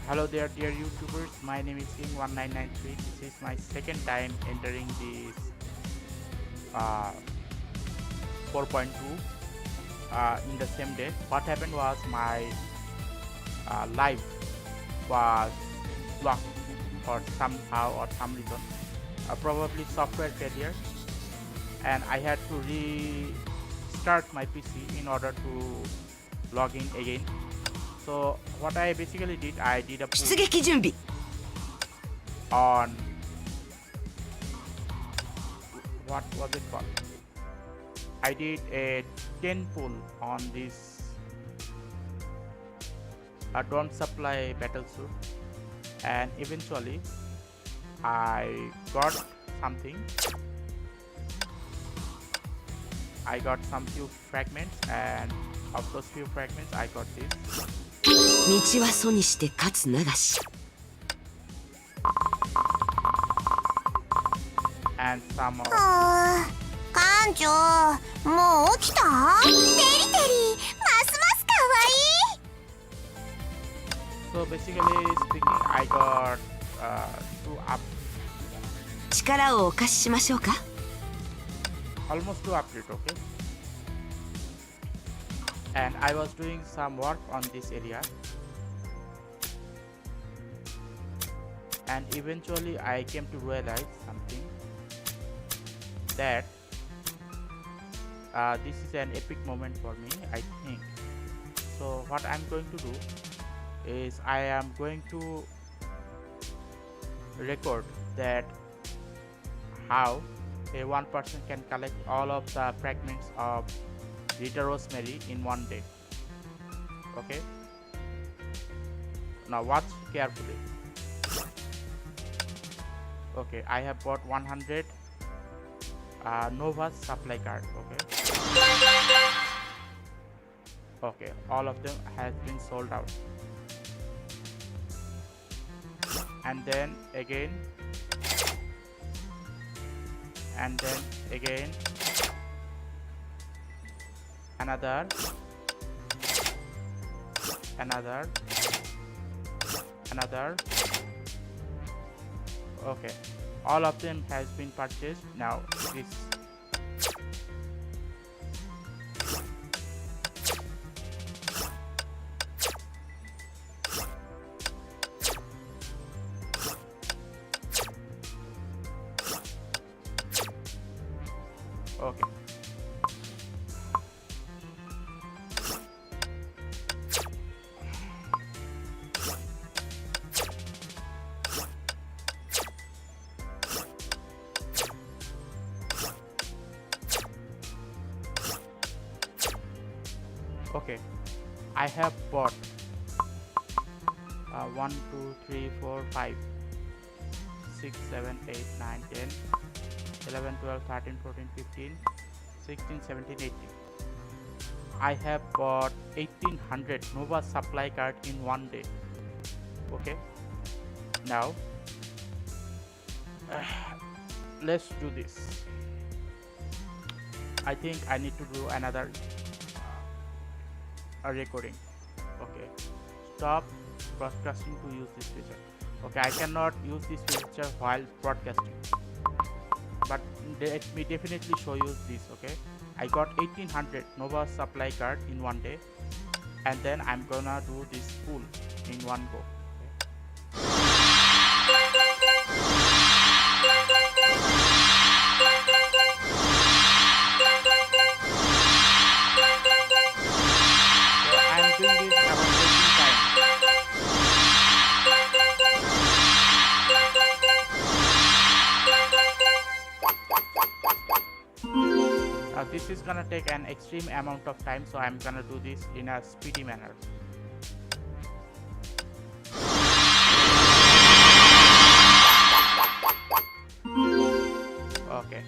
Hello there, dear YouTubers. My name is King1993. This is my second time entering this uh, 4.2 in the same day. What happened was my live was blocked for somehow or some reason, probably software failure, and I had to restart my PC in order to log in again. So what I basically did, I did a pull on what was it called? I did a 10 pull on this don't supply battle suit, and eventually I got something. I got some few fragments, and of those few fragments I got this. And some of 館長、もう起きた？テリテリ、ますますかわいい。 So basically speaking, I got 2 up, 力をお貸ししましょうか。 almost 2 upgrade, okay? And I was doing some work on this area, and eventually I came to realize something, that this is an epic moment for me, I think. So what I'm going to do is I am going to record that how a one person can collect all of the fragments of Rita Rosemary in one day. Okay, now watch carefully. Okay, I have bought 100 Nova's supply card. Okay, all of them has been sold out. And then again, and then again, another, okay, all of them has been purchased. Now this, okay, okay, I have bought 1 2 3 4 5 6 7 8 9 10 11 12 13 14 15 16 17 18. I have bought 1800 Nova supply card in one day. Okay, now let's do this. I think I need to do another recording. Okay, stop broadcasting to use this feature. Okay, I cannot use this feature while broadcasting, but let me definitely show you this. Okay, I got 1800 Nova supply card in one day, and then I'm gonna do this pull in one go. I'm doing this about 18 times. This is gonna take an extreme amount of time, so I'm gonna do this in a speedy manner. Okay.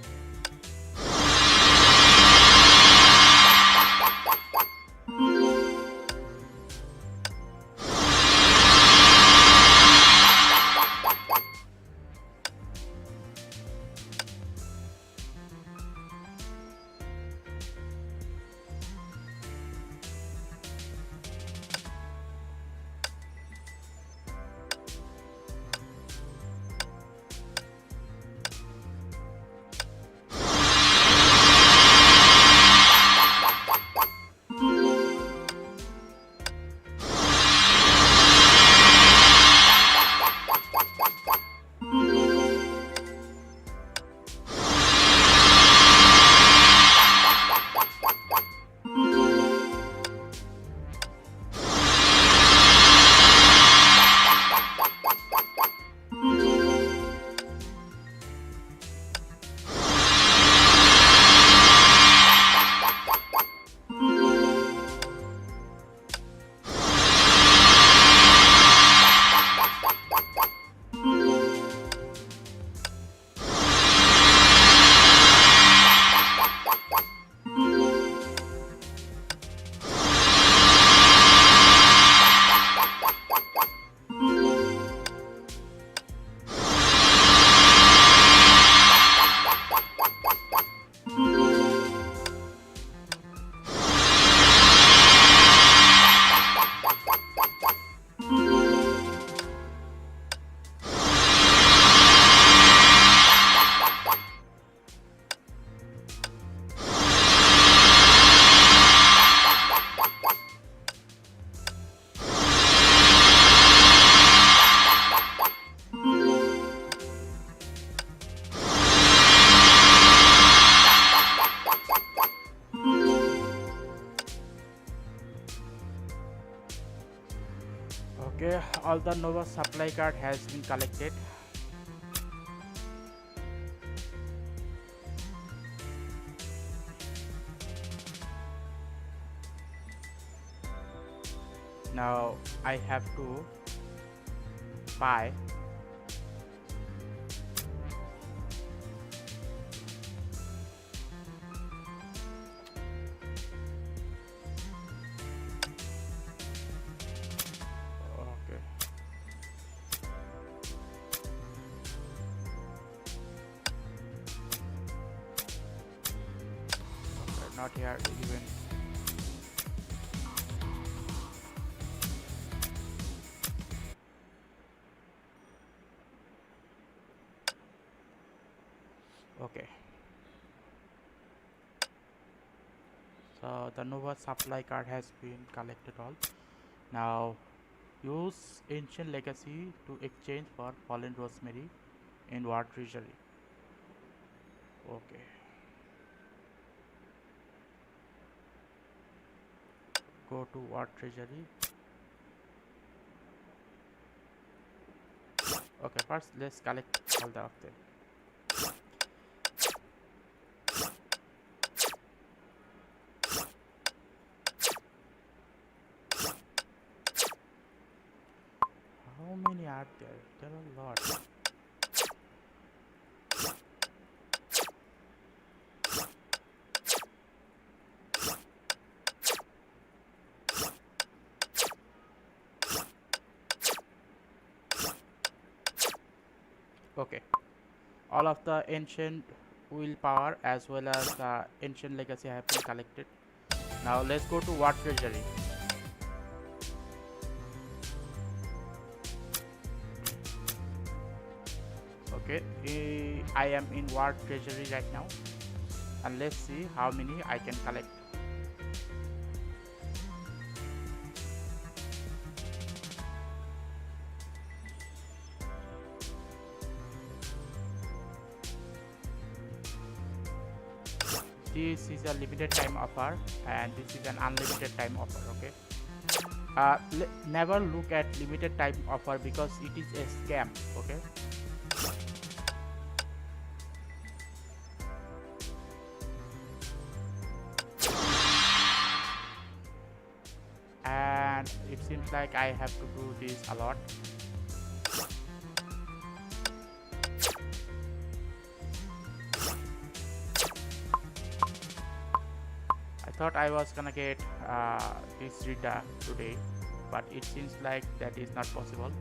Okay, all the Nova supply card has been collected. Now I have to buy okay. Okay, not here even. Okay, so the Nova supply card has been collected all. Now use ancient legacy to exchange for fallen Rosemary in war treasury. Okay, go to war treasury. Okay, first let's collect all the of them. How many are there? There are a lot. Okay, all of the ancient willpower as well as the ancient legacy have been collected. Now let's go to war treasury. Okay, I am in war treasury right now, and let's see how many I can collect. This is a limited time offer and this is an unlimited time offer. Okay, never look at limited time offer because it is a scam. Okay, and it seems like I have to do this a lot. I thought I was gonna get this Rita today, but it seems like that is not possible.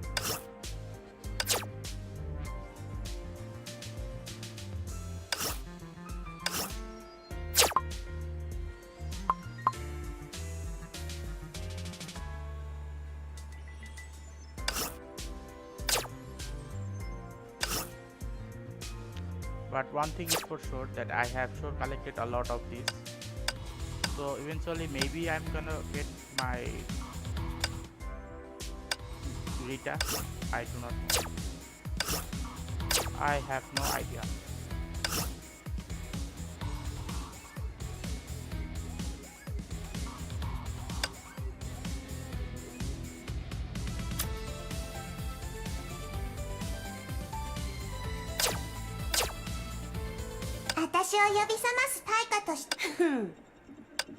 But one thing is for sure that I have sure collected a lot of these. So eventually maybe I'm gonna get my Rita. I do not know. I have no idea.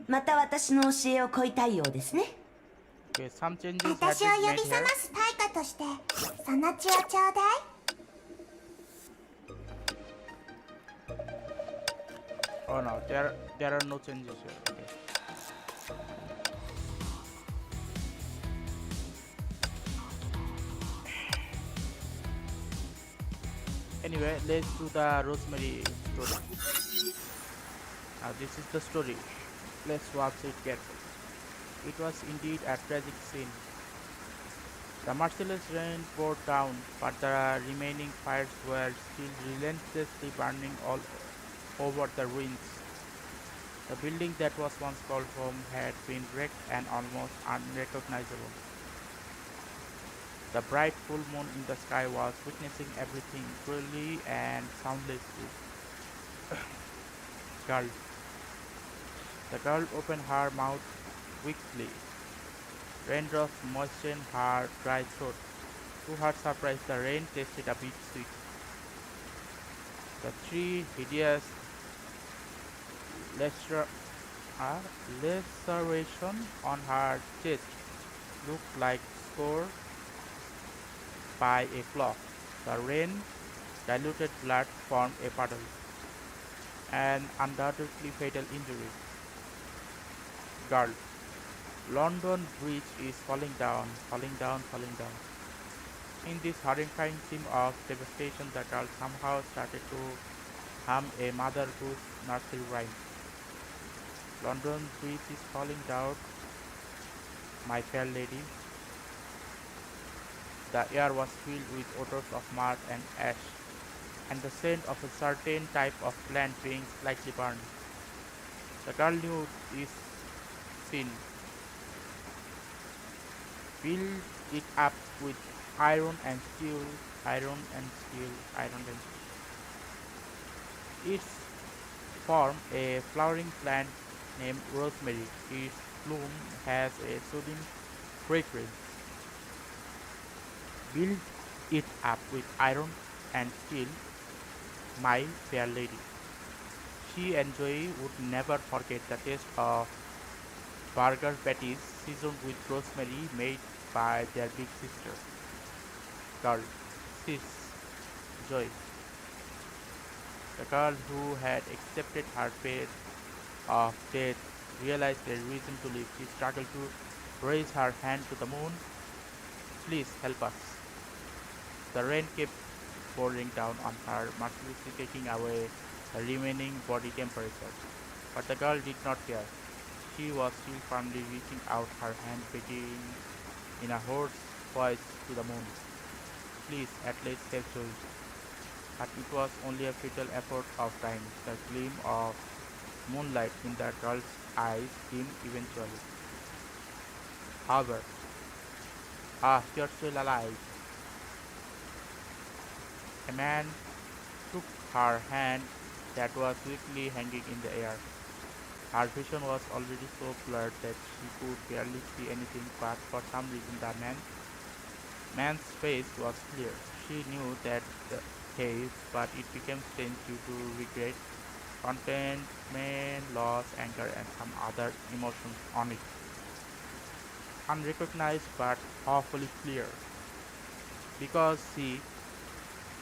また私の教えを乞いたいようですね。 Okay, some changes have 私を been 呼 made び覚ま here. す対価としてその血をちょうだい。 Oh no, there are no changes here. Okay. Anyway, let's do the Rosemary story. Now this is the story. Let's watch it carefully. It was indeed a tragic scene. The merciless rain poured down, but the remaining fires were still relentlessly burning all over the ruins. The building that was once called home had been wrecked and almost unrecognizable. The bright full moon in the sky was witnessing everything cruelly and soundlessly. Girl. The girl opened her mouth weakly. Raindrops moistened her dry throat. To her surprise, the rain tasted a bit sweet. The three hideous lacer- uh, laceration on her chest looked like score by a clock. The rain diluted blood formed a puddle, an undoubtedly fatal injury. Girl, London Bridge is falling down, falling down, falling down. In this horrifying scene of devastation, the girl somehow started to hum a Mother Goose nursery rhyme. London Bridge is falling down, my fair lady. The air was filled with odors of mud and ash, and the scent of a certain type of plant being slightly burned. The girl knew this sin, built it up with iron and steel, iron and steel, iron and steel. Its form a flowering plant named Rosemary. Its bloom has a soothing fragrance. Build it up with iron and steel, my fair lady. She and Joey would never forget the taste of burger patties seasoned with rosemary made by their big sister. Girl, sis, Joy, the girl who had accepted her fate of death, realized a reason to live. She struggled to raise her hand to the moon. Please help us. The rain kept pouring down on her, mercilessly taking away the remaining body temperature. But the girl did not care. She was still firmly reaching out her hand, begging in a hoarse voice to the moon. Please, at least save Joey. But it was only a futile effort of time. The gleam of moonlight in the girl's eyes dimmed eventually. However, you're still alive. A man took her hand that was weakly hanging in the air. Her vision was already so blurred that she could barely see anything, but for some reason the man's face was clear. She knew that the haze, but it became strange due to regret, contentment, loss, anger, and some other emotions on it. Unrecognized but awfully clear. Because she,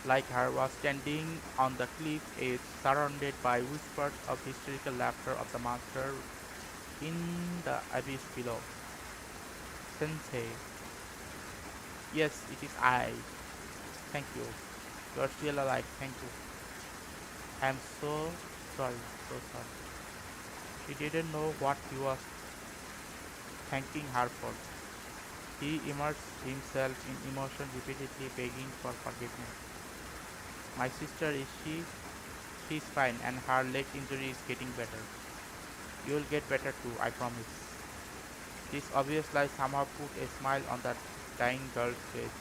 like her, was standing on the cliff edge, surrounded by whispers of hysterical laughter of the monster in the abyss below. Sensei, yes, it is I. Thank you. You are still alive. Thank you. I am so sorry, so sorry. He didn't know what he was thanking her for. He immersed himself in emotion, repeatedly begging for forgiveness. My sister, is she? She's fine, and her leg injury is getting better. You'll get better too, I promise. This obvious lie somehow put a smile on that dying girl's face.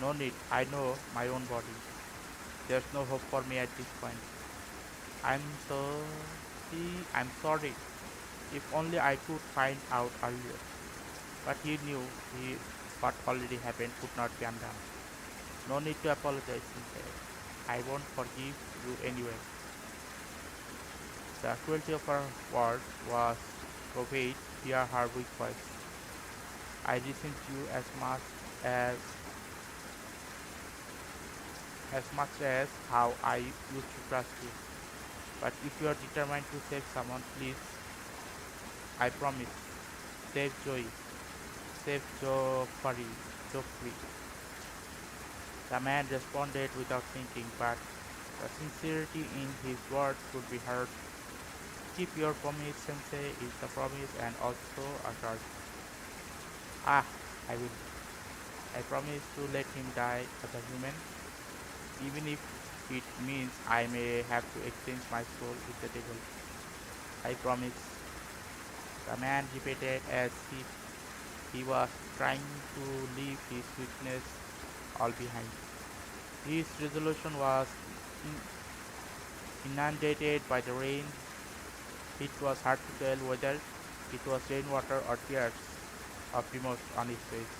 No need, I know my own body. There's no hope for me at this point. I'm I'm sorry. If only I could find out earlier. But he knew what already happened could not be undone. No need to apologize, he said. I won't forgive you anyway. The cruelty of her words was conveyed via her weak voice. I resent you as as how I used to trust you. But if you are determined to save someone, please, I promise, save Joey, save Joffrey. The man responded without thinking, but the sincerity in his words could be heard. Keep your promise, Sensei, is the promise and also a charge. Ah, I will. I promise to let him die as a human, even if it means I may have to exchange my soul with the devil. I promise, the man repeated as if he was trying to leave his weakness all behind. His resolution was inundated by the rain. It was hard to tell whether it was rainwater or tears. of remorse on his face,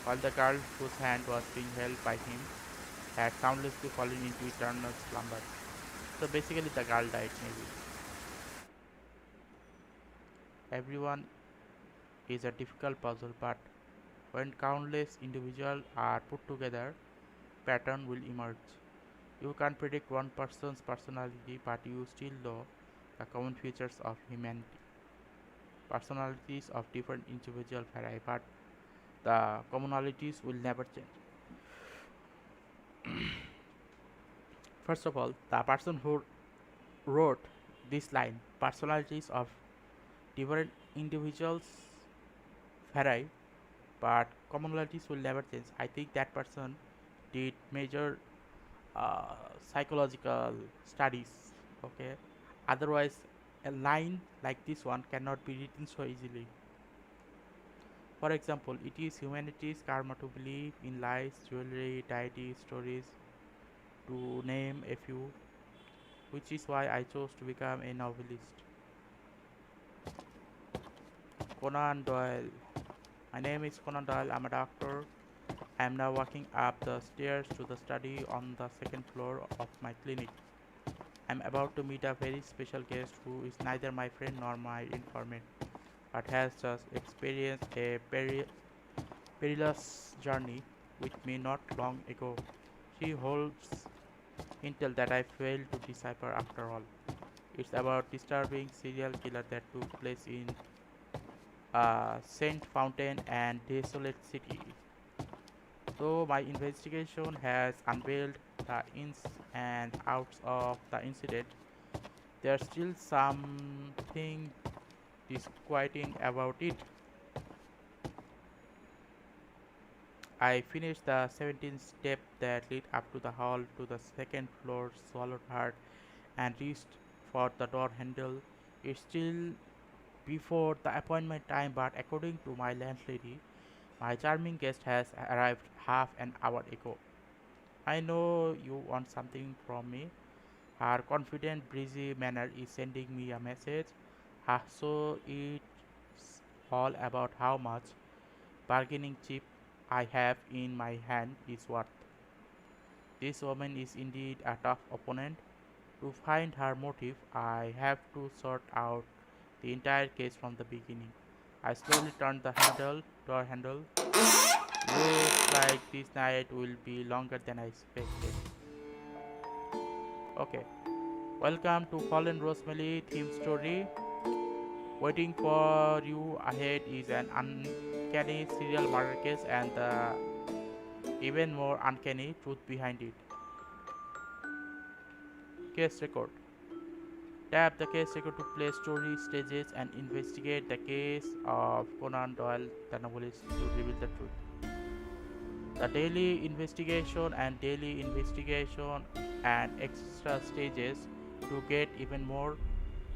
while the girl whose hand was being held by him had soundlessly fallen into eternal slumber. So basically, the girl died, maybe. Everyone is a difficult puzzle, but when countless individuals are put together, pattern will emerge. You can't predict one person's personality, but you still know the common features of humanity. Personalities of different individuals vary, but the commonalities will never change. First of all, the person who wrote this line, personalities of different individuals vary, but commonalities will never change. I think that person did major uh, psychological studies. Okay, otherwise, a line like this one cannot be written so easily. For example, it is humanity's karma to believe in lies, jewelry, deity, stories, to name a few, which is why I chose to become a novelist. Conan Doyle. My name is Conan Doyle. I'm a doctor. I am now walking up the stairs to the study on the second floor of my clinic. I'm about to meet a very special guest who is neither my friend nor my informant, but has just experienced a perilous journey with me not long ago. She holds intel that I failed to decipher after all. It's about disturbing serial killer that took place in Saint Fountain and Desolate City. Though my investigation has unveiled the ins and outs of the incident, there's still something disquieting about it. I finished the 17th step that led up to the hall to the second floor, swallowed hard, and reached for the door handle. It's still before the appointment time, but according to my landlady, my charming guest has arrived half an hour ago. I know you want something from me. Her confident, breezy manner is sending me a message. So it's all about how much bargaining chip I have in my hand is worth. This woman is indeed a tough opponent. To find her motive, I have to sort out the entire case from the beginning. I slowly turned the door handle. Looks like this night will be longer than I expected. Okay, welcome to Fallen Rosemary theme story. Waiting for you ahead is an uncanny serial murder case and the even more uncanny truth behind it. Case record. Tap the case record to play story stages and investigate the case of Conan Doyle, the novelist, to reveal the truth. The daily investigation and extra stages to get even more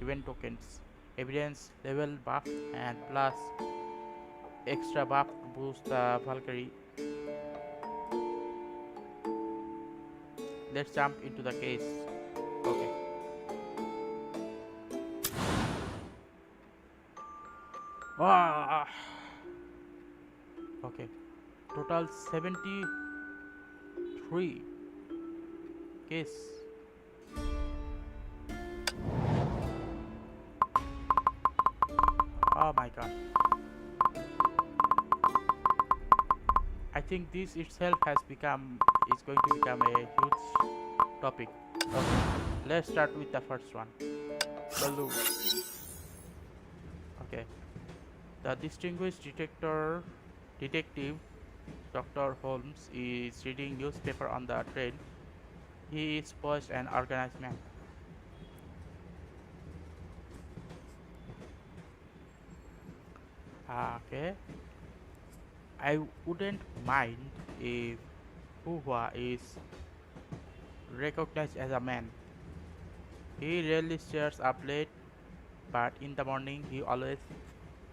event tokens, evidence level buff, and plus extra buff to boost the Valkyrie. Let's jump into the case. Okay. Ah. Okay. Total 73 case. Oh my god. I think this itself is going to become a huge topic. Okay. Let's start with the first one. Baloo. Okay. The distinguished detective Dr. Holmes is reading newspaper on the train. He is poised and organized man. Okay. I wouldn't mind if Hua is recognized as a man. He rarely stays up late, but in the morning he always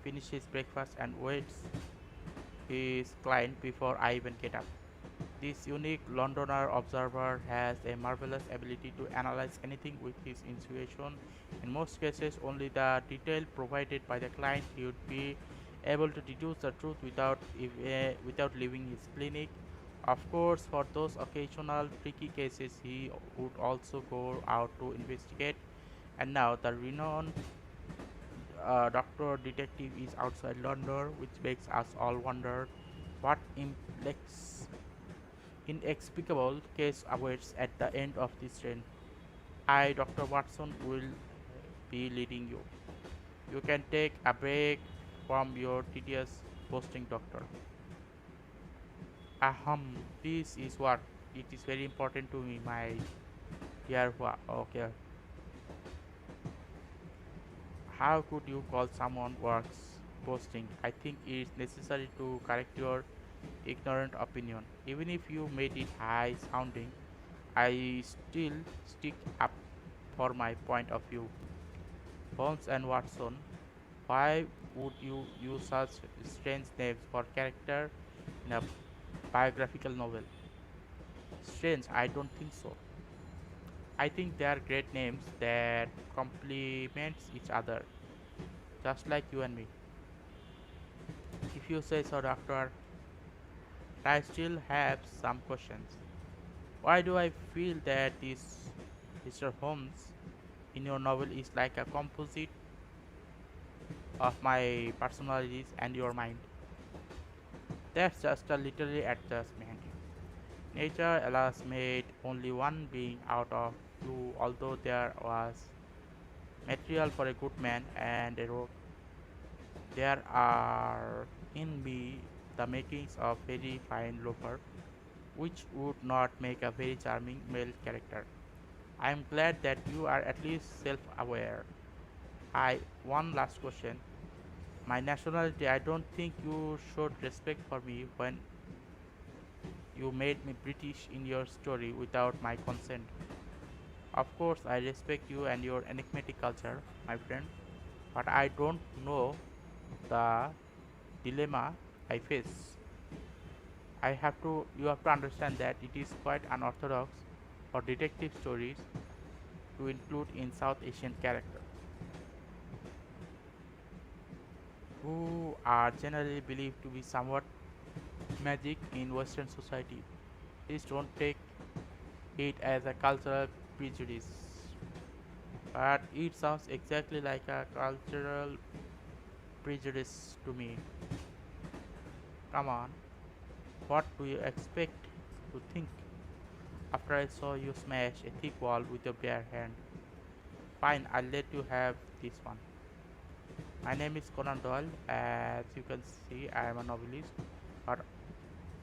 finishes breakfast and waits his client before I even get up. This unique Londoner observer has a marvelous ability to analyze anything with his intuition. In most cases, only the detail provided by the client would be able to deduce the truth without leaving his clinic. Of course, for those occasional tricky cases, he would also go out to investigate. And now, the renowned doctor detective is outside London, which makes us all wonder what inexplicable case awaits at the end of this train. I, Dr. Watson, will be leading you. You can take a break from your tedious posting, doctor. This is what it is very important to me, my dear. Okay, how could you call someone works posting? I think it is necessary to correct your ignorant opinion. Even if you made it high sounding, I still stick up for my point of view. Holmes and Watson, why would you use such strange names for character in a biographical novel? Strange, I don't think so. I think they are great names that complements each other, just like you and me. If you say so, doctor, I still have some questions. Why do I feel that this Mr. Holmes in your novel is like a composite of my personalities and your mind? That's just a literary adjustment. Nature, alas, made only one being out of you, although there was material for a good man and a rogue. There are in me the makings of very fine loafer, which would not make a very charming male character. I am glad that you are at least self-aware. I one last question. My nationality, I don't think you showed respect for me when you made me British in your story without my consent. Of course, I respect you and your enigmatic culture, my friend, but I don't know the dilemma I face. You have to understand that it is quite unorthodox for detective stories to include in South Asian characters, who are generally believed to be somewhat magic in Western society. Please don't take it as a cultural prejudice, but it sounds exactly like a cultural prejudice to me. Come on, what do you expect to think after I saw you smash a thick wall with your bare hand? Fine, I'll let you have this one. My name is Conan Doyle. As you can see, I am a novelist. But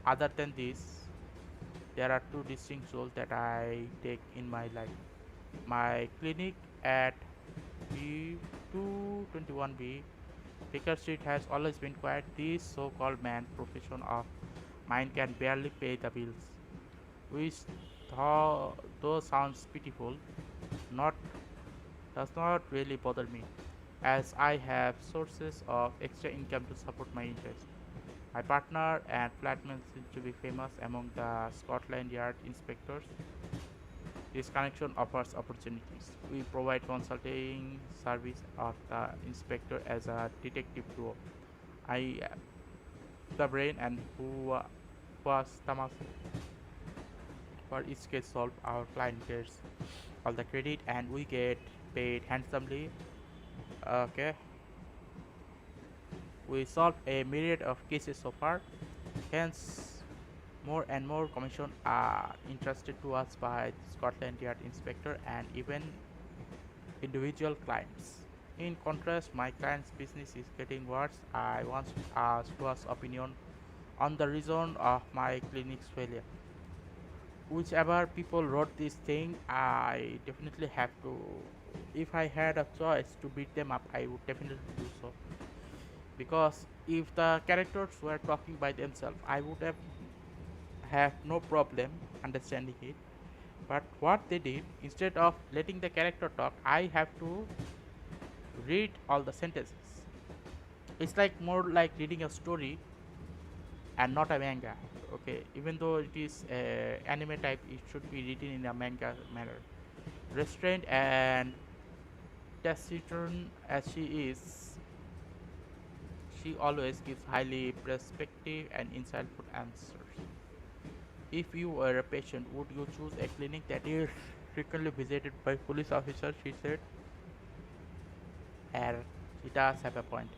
other than this, there are two distinct roles that I take in my life. My clinic at B221B Baker Street has always been quiet. This so-called man profession of mine can barely pay the bills, which though sounds pitiful, not does not really bother me, as I have sources of extra income to support my interests. My partner and flatmate seem to be famous among the Scotland Yard inspectors. This connection offers opportunities. We provide consulting service of the inspector as a detective duo. I am the brain and who was Thomas for each case solved. Our client gets all the credit and we get paid handsomely. Okay, we solved a myriad of cases so far. Hence, more and more commission are entrusted to us by Scotland Yard inspector and even individual clients. In contrast, my client's business is getting worse. I once asked was opinion on the reason of my clinic's failure. Whichever people wrote this thing, I definitely have to. If I had a choice to beat them up, I would definitely do so. Because if the characters were talking by themselves, I would have no problem understanding it. But what they did, instead of letting the character talk, I have to read all the sentences. It's like more like reading a story and not a manga. Okay, even though it is anime type, it should be written in a manga manner. Restrained and taciturn as she is, She always gives highly perspective and insightful answers. If you were a patient, would you choose a clinic that is frequently visited by police officers? She said. And she does have a point.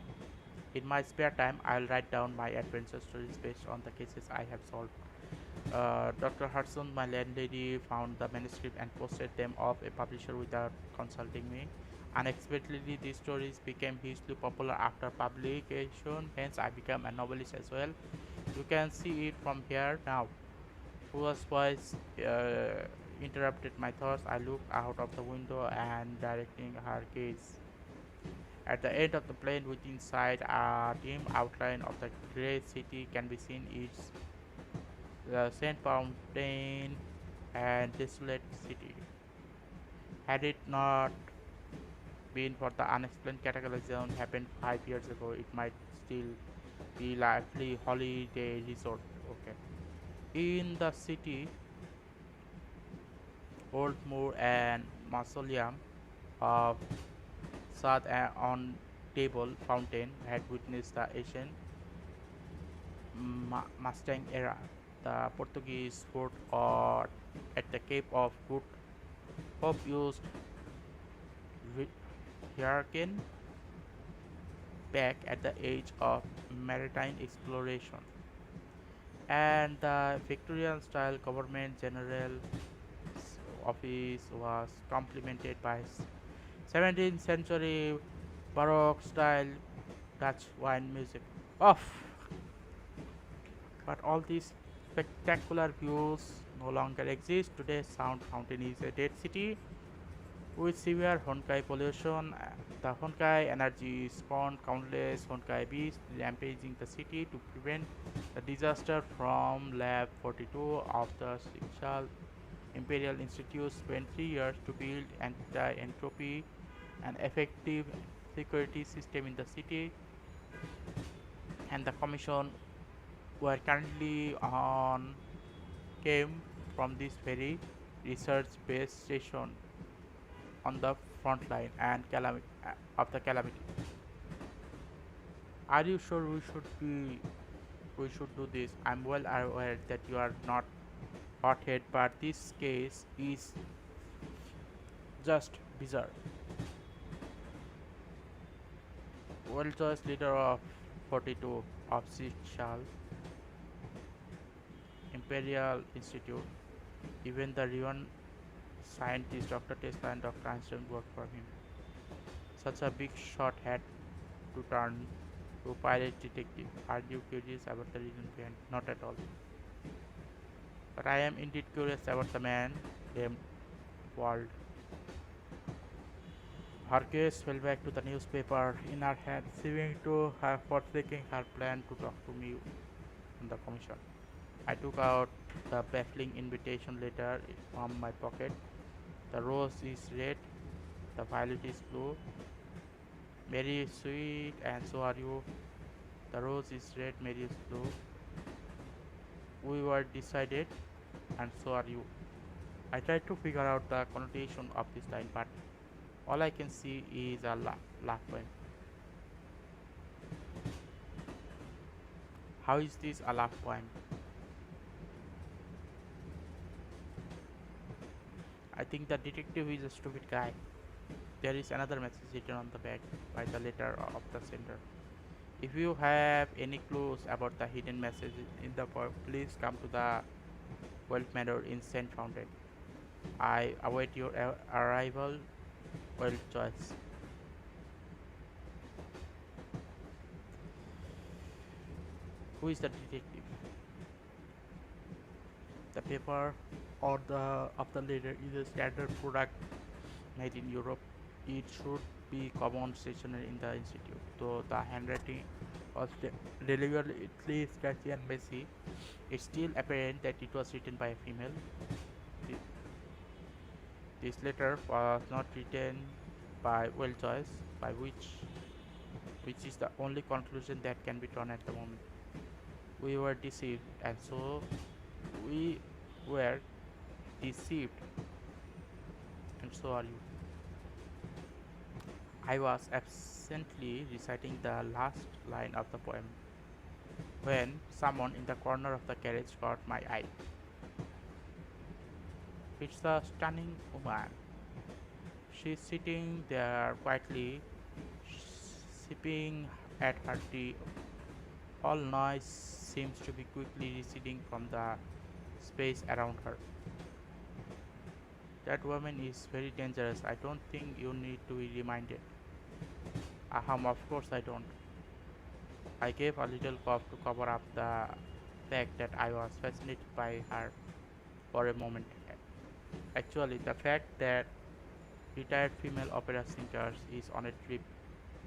In my spare time, I'll write down my adventure stories based on the cases I have solved. Dr. Hudson, my landlady, found the manuscript and posted them off a publisher without consulting me. Unexpectedly, these stories became hugely popular after publication, hence, I became a novelist as well. You can see it from here now. Whose voice interrupted my thoughts. I looked out of the window and directing her gaze. At the end of the plain within sight, a dim outline of the great city can be seen. It's the Saint Fountain and desolate city. Had it not been for the unexplained cataclysm happened 5 years ago, it might still be lively holiday resort. Okay. In the city, old moor and mausoleum of South on Table Fountain had witnessed the ancient Mustang era. The Portuguese fort at the Cape of Good Hope used hurricane back at the age of maritime exploration, and the Victorian style government general office was complemented by 17th century Baroque style Dutch wine music. Off! But all these spectacular views no longer exist. Today, Sound Fountain is a dead city with severe Honkai pollution. The Honkai energy spawned countless Honkai beasts rampaging the city. To prevent the disaster from Lab 42 of the Shikshal Imperial Institute spent 3 years to build anti-entropy and effective security system in the city, and the commission were currently on came from this very research-based station on the front line and of the calamity. Are you sure we should do this? I'm well aware that you are not hothead, but this case is just bizarre. World Choice leader of 42 of Sichal Imperial Institute. Even the renowned scientist Dr. Tesla and Dr. Einstein worked for him. Such a big shot had to turn to pilot detective. Are you curious about the reason behind? Not at all. But I am indeed curious about the man named Wald. Her gaze fell back to the newspaper in her hand, seeming to have forsaken her plan to talk to me on the commission. I took out the baffling invitation letter from my pocket. The rose is red, the violet is blue. Mary is sweet, and so are you. The rose is red, Mary is blue. We were decided, and so are you. I tried to figure out the connotation of this line, but all I can see is a laugh poem. How is this a laugh poem? I think the detective is a stupid guy. There is another message written on the back by the letter of the sender. If you have any clues about the hidden message in the poem, please come to the Wealth Manor in Saint Fountain. I await your arrival. Well choice. Who is the detective? The paper or the of the letter is a standard product made in Europe. It should be common stationery in the institute. Though the handwriting was deliberately sketchy and messy, it's still apparent that it was written by a female. This letter was not written by well choice, by which is the only conclusion that can be drawn at the moment. We were deceived, and so we were deceived, and so are you. I was innocently reciting the last line of the poem when someone in the corner of the carriage caught my eye. It's a stunning woman. She's sitting there quietly, sipping at her tea. All noise seems to be quickly receding from the space around her. That woman is very dangerous. I don't think you need to be reminded. Of course I don't. I gave a little cough to cover up the fact that I was fascinated by her for a moment. Actually, the fact that retired female opera singers is on a trip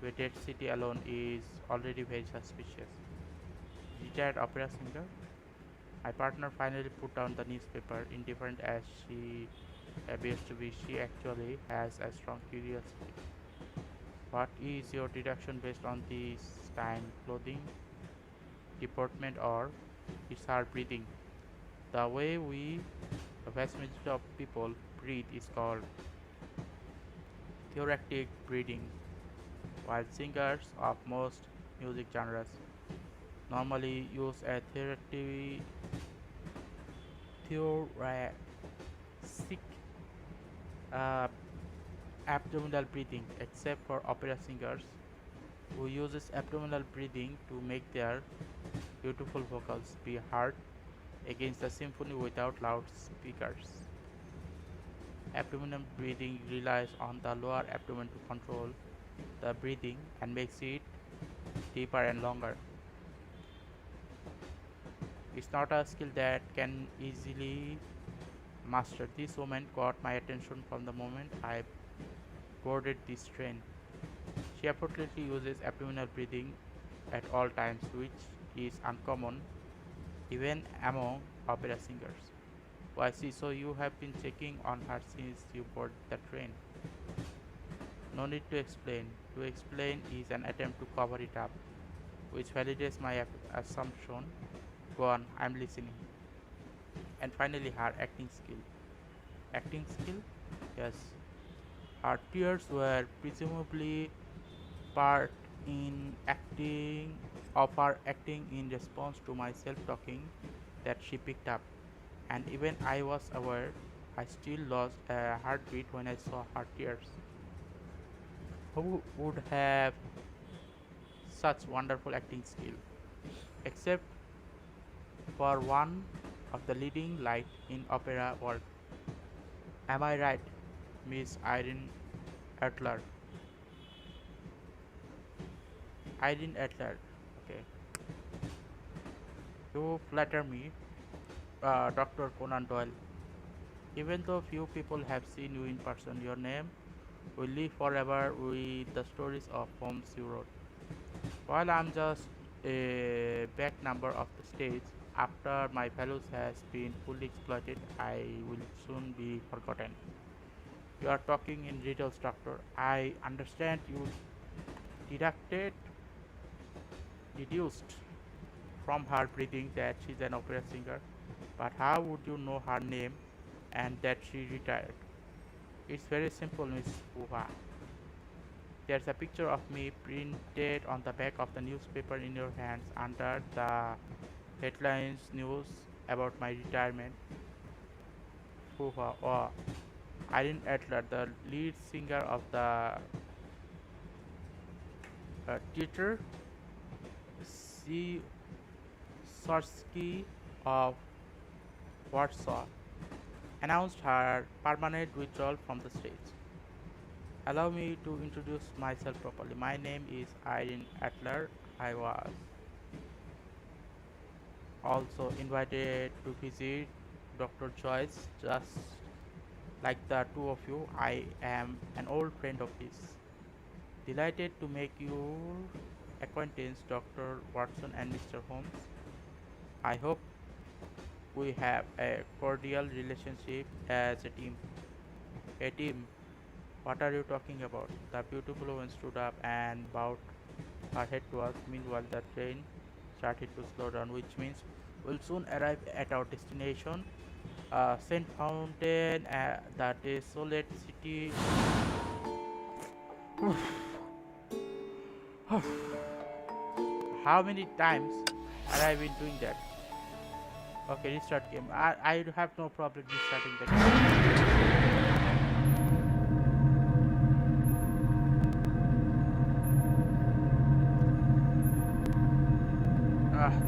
to a dead city alone is already very suspicious. Retired opera singer? My partner finally put down the newspaper. Indifferent as she appears to be, she actually has a strong curiosity. What is your deduction based on this time, clothing, deportment, or it's her breathing? The way the vast majority of people, breathe is called theoretic breathing, while singers of most music genres normally use a thoracic uh, abdominal breathing, except for opera singers who uses abdominal breathing to make their beautiful vocals be heard against the symphony without loudspeakers. Abdominal breathing relies on the lower abdomen to control the breathing and makes it deeper and longer. It's not a skill that can easily master. This woman caught my attention from the moment I boarded this train. She effortlessly uses abdominal breathing at all times, which is uncommon even among opera singers. Why, see, so you have been checking on her since you boarded the train. No need to explain. To explain is an attempt to cover it up, which validates my assumption. Go on, I'm listening. And finally, her acting skill. Acting skill? Yes. Her tears were presumably part in acting of her acting in response to my self-talking that she picked up. And even I was aware, I still lost a heartbeat when I saw her tears. Who would have such wonderful acting skill? Except for one of the leading light in opera world. Am I right, Miss Irene Adler? Irene Adler. Okay. You flatter me, Dr. Conan Doyle. Even though few people have seen you in person, your name will live forever with the stories of poems you wrote. While I'm just a back number of the stage, after my values has been fully exploited, I will soon be forgotten. You are talking in riddles, doctor. I understand you deducted, deduced from her breathing that she's an opera singer, but how would you know her name and that she retired? It's very simple, Miss Uha. There's a picture of me printed on the back of the newspaper in your hands under the headlines news about my retirement. Uha. Oh, Irene Adler, the lead singer of the theater Sorsky of Warsaw, announced her permanent withdrawal from the stage. Allow me to introduce myself properly. My name is Irene Adler. I was also invited to visit Dr. Joyce. Just like the two of you, I am an old friend of his. Delighted to make your acquaintance, Dr. Watson and Mr. Holmes. I hope we have a cordial relationship as a team. A team? What are you talking about? The beautiful woman stood up and bowed her head to us. Meanwhile, the train started to slow down, which means we'll soon arrive at our destination, Saint Fountain, the desolate city. How many times have I been doing that? Okay, restart game. I have no problem restarting the game.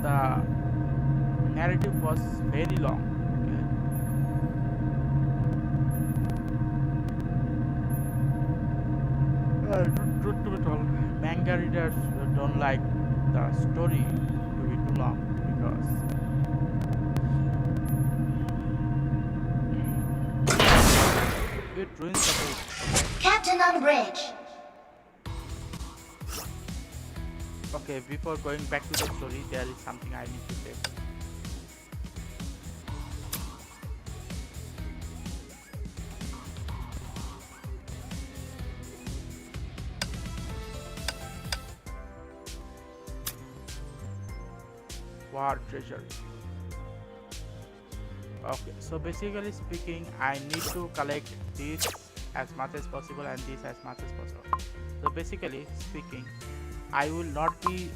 The narrative was very long. Truth to be told, manga readers don't like the story to be too long because it ruins the mood. Captain on bridge. Okay, before going back to the story, there is something I need to say. War treasure. Okay, so basically speaking, I need to collect this as much as possible and this as much as possible. So basically speaking, I will not be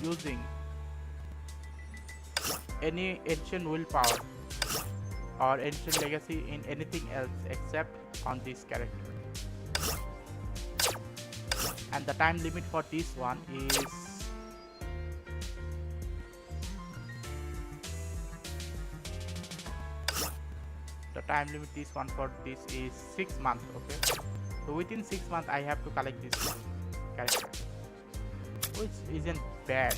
using any ancient willpower or ancient legacy in anything else except on this character. And the time limit for this one is for this is 6 months. Okay, so within 6 months I have to collect this character, which isn't bad.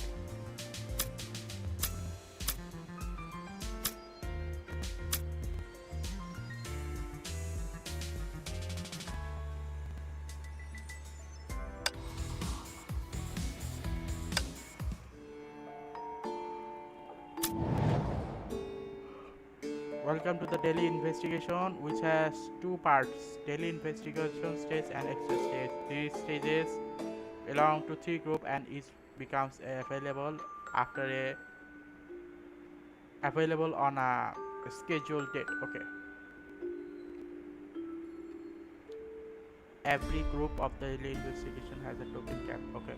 Welcome to the daily investigation, which has 2 parts: daily investigation stage and extra stage. These stages belong to 3 groups and each becomes available on a scheduled date. Okay, every group of the daily investigation has a token cap. Okay,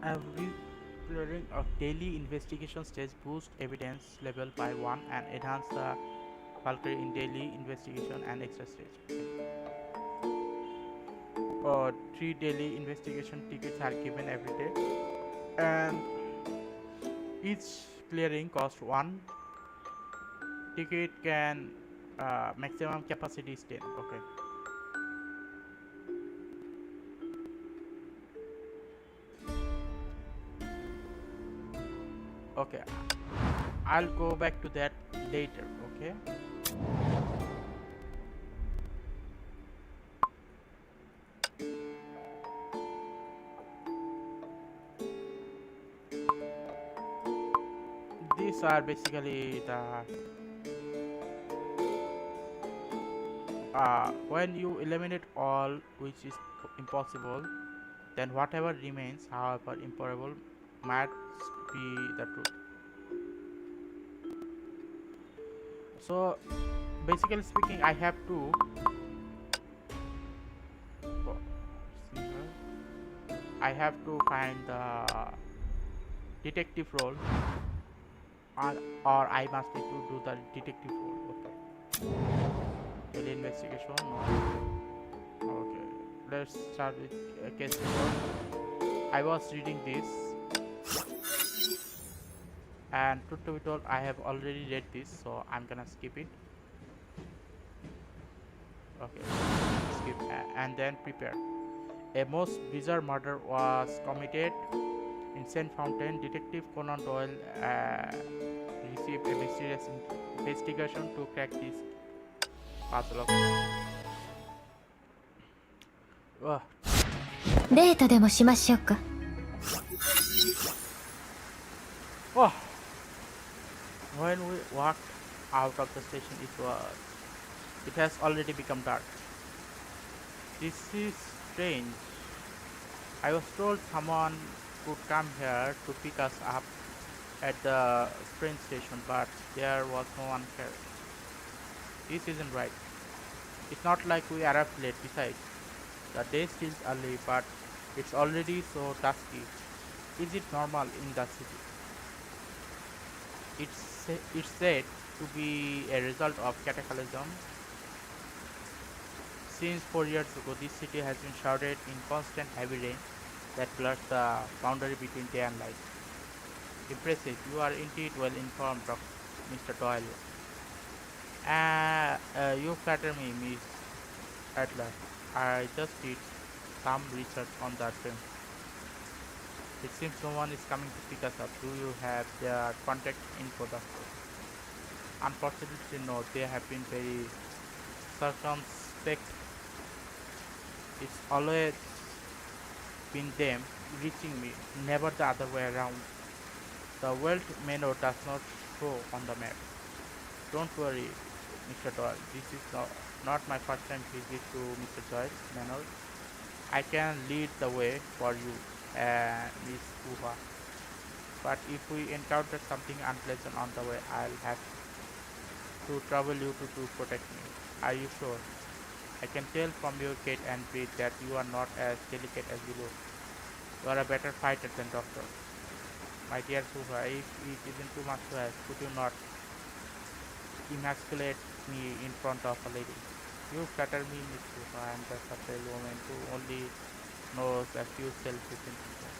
every clearing of daily investigation stage boost evidence level by 1 and enhance the Valkyrie in daily investigation and extra stage. Okay. 3 daily investigation tickets are given every day, and each clearing costs 1 ticket. Can maximum capacity is 10. Okay. Okay, I'll go back to that later. Okay, these are basically the when you eliminate all which is impossible, then whatever remains, however improbable, might be the truth. So basically speaking, I have to find the detective role, or I must need to do the detective role. Okay, daily investigation. No. Okay, let's start with case report. I was reading this, and truth to be told, I have already read this, so I'm gonna skip it. Okay, skip and then prepare. A most bizarre murder was committed in St. Fountain. Detective Conan Doyle received a mysterious investigation to crack this puzzle. Okay. Data でもしましょうか。Oh, when we walked out of the station, it has already become dark. This is strange. I was told someone could come here to pick us up at the train station, but there was no one here. This isn't right. It's not like we arrived late. Besides, The day feels early, but it's already so dusky. Is it normal in the city? It's said to be a result of cataclysm. Since 4 years ago, this city has been shrouded in constant heavy rain that blurs the boundary between day and night. Impressive. You are indeed well informed, Mr. Doyle. You flatter me, Miss Adler. I just did some research on that film. It seems someone is coming to pick us up. Do you have their contact info, Doctor? Unfortunately, no. They have been very circumspect. It's always been them reaching me, never the other way around. The world menu does not show on the map. Don't worry, Mr. Doyle. This is not my first time visit to Mr. Joyce Manor. I can lead the way for you, Miss Uha. But if we encounter something unpleasant on the way, I'll have to trouble you to protect me. Are you sure? I can tell from your gait and breath that you are not as delicate as you look. You are a better fighter than Doctor. My dear Suha, if it isn't too much to ask, could you not emasculate me in front of a lady? You flatter me, Miss Suha. I am just a frail woman who only knows a few self-defense moves.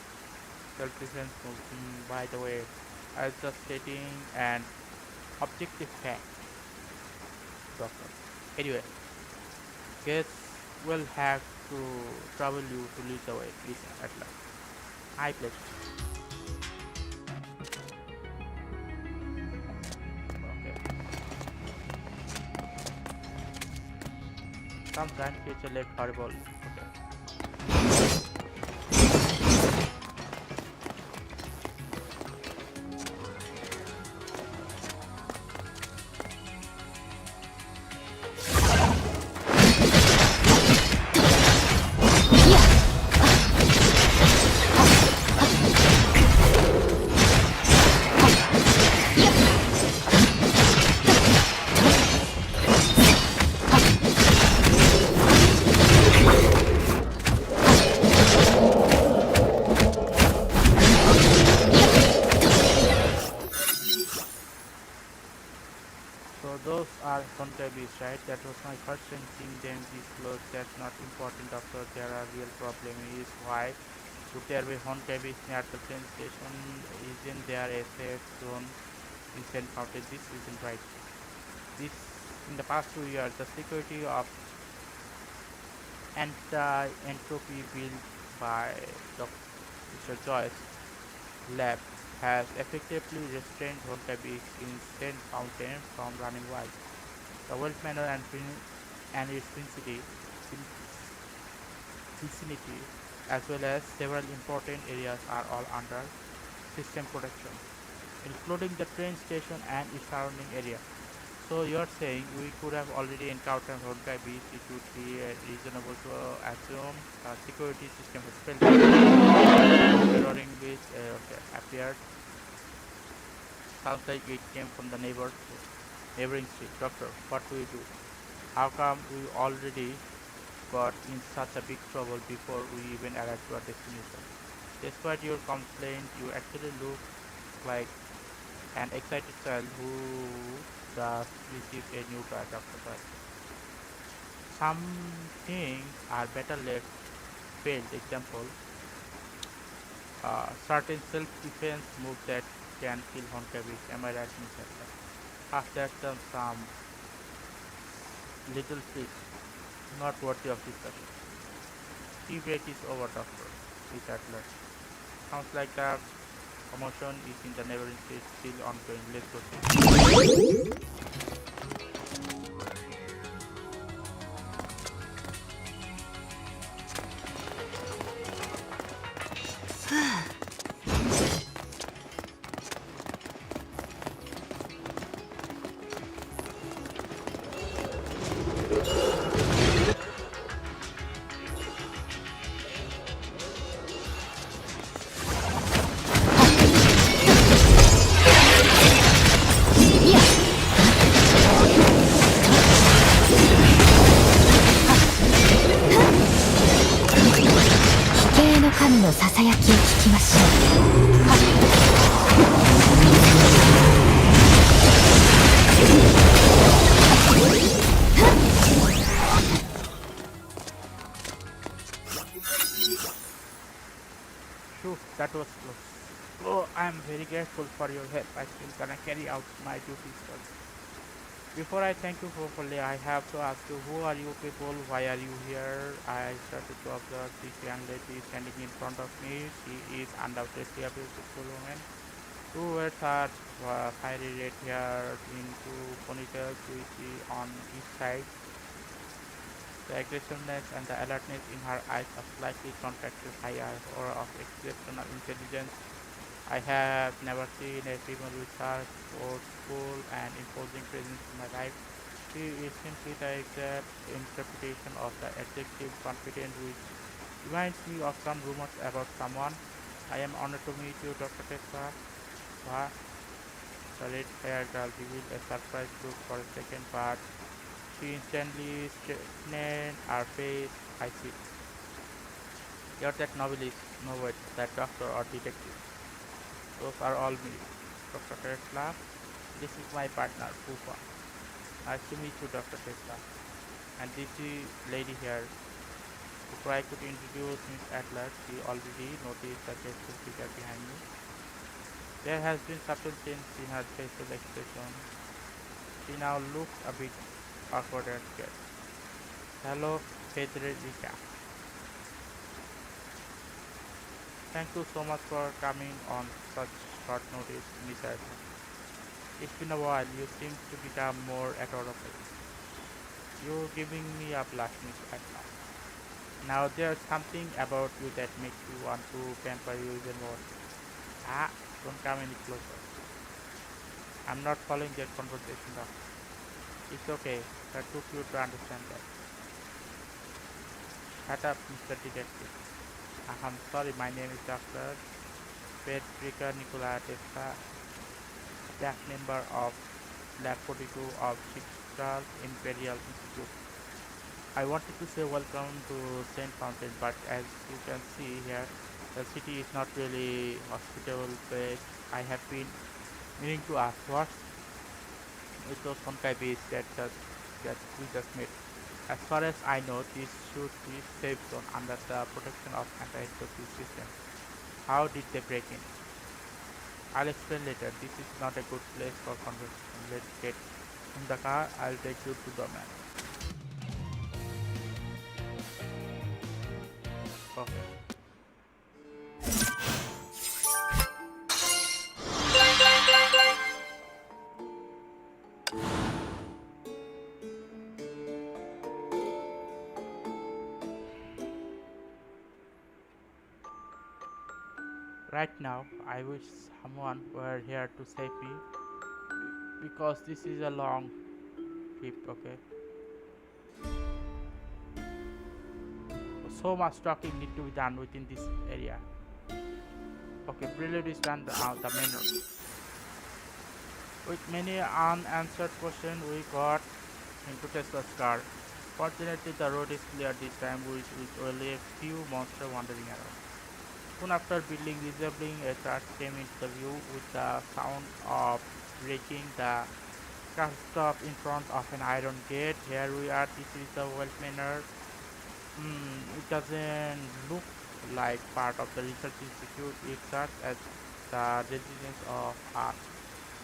Self-defense moves. By the way, I was just stating an objective fact, Doctor. Anyway, guess we'll have to trouble you to lead the way, please, at last. My pleasure. Okay. Sometimes it's a left horrible. Okay. Those are Honkai bees, right? That was my first time seeing them these close. That's not important, Doctor. There are real problem is why would there be Honkai bees near the train station? Isn't there a safe zone in St. Mountain? This isn't right. This in the past 2 years, the security of anti-entropy built by Mr. Joyce lab has effectively restrained Honkai bees in St. Mountain from running wild. The World Manor and its vicinity, as well as several important areas, are all under system protection, including the train station and its surrounding area. So you're saying we could have already encountered Honkai bees. It would be reasonable to assume the security system has failed. Mirroring bees appeared. Sounds like it came from the neighboring street. Doctor, what do we do? How come we already got in such a big trouble before we even arrived to our destination? Despite your complaint, you actually look like an excited child who just received a new toy, Dr. Some things are better left failed. Example, certain self-defense moves that can kill Honkai bees. Am I right, Mr. After some little tricks, not worthy of discussion. Tea break is over, Doctor. Richard left. Sounds like the commotion is in the neighboring state still ongoing. Let's go see. 神のささやきを聞きましょう。Phew, that was close. Oh, I am very grateful for your help. I still gonna carry out my duties first. Before I thank you properly, I have to ask you, who are you people? Why are you here? I started to observe this young lady standing in front of me. She is undoubtedly a beautiful woman. Who wears her fiery red hair into ponytails with the on each side. The aggressiveness and the alertness in her eyes are slightly contrasted by a aura of exceptional intelligence. I have never seen a female with such forceful and imposing presence in my life. She is simply the exact interpretation of the adjective confident, which reminds me of some rumors about someone. I am honored to meet you, Dr. Tessa. Wah. The red-haired girl revealed a surprised look for a second, but she instantly straightened her face. I see. You're that novelist, no wait, that doctor or detective. Those are all me. Dr. Tesla. This is my partner, Pupa. Nice to meet you, Dr. Tesla. And this is lady here. Before I could introduce Miss Atlas, she already noticed the graceful figure behind me. There has been subtle change in her facial expression. She now looks a bit awkward and scared. Hello, Federica. Thank you so much for coming on such short notice, Miss Atlas. It's been a while. You seem to become more adorable. You're giving me a blush, Miss Atlas. Now there's something about you that makes me want to pamper you even more. Ah, don't come any closer. I'm not following that conversation now. It's okay. That took you to understand that. Shut up, Mr. Detective. I'm sorry, my name is Dr. Federica Nicola Testa, staff member of Lab 42 of Sixtal Imperial Institute. I wanted to say welcome to Saint Fountain, but as you can see here, the city is not really hospitable place. I have been meaning to ask what with those Honkai base that we just made. As far as I know, this should be safe zone under the protection of anti-explosive system. How did they break in? I'll explain later. This is not a good place for conversation. Let's get in the car. I'll take you to the man. Okay. Right now, I wish someone were here to save me because this is a long trip, okay? So much talking need to be done within this area. Okay, prelude is done, the main road. With many unanswered questions, we got into Tesla's car. Fortunately, the road is clear this time with only a few monsters wandering around. Soon after, building resembling a church came into the view with the sound of breaking. The car stopped in front of an iron gate. Here we are. This is the Well Manor. It doesn't look like part of the research institute. It serves as the residence of a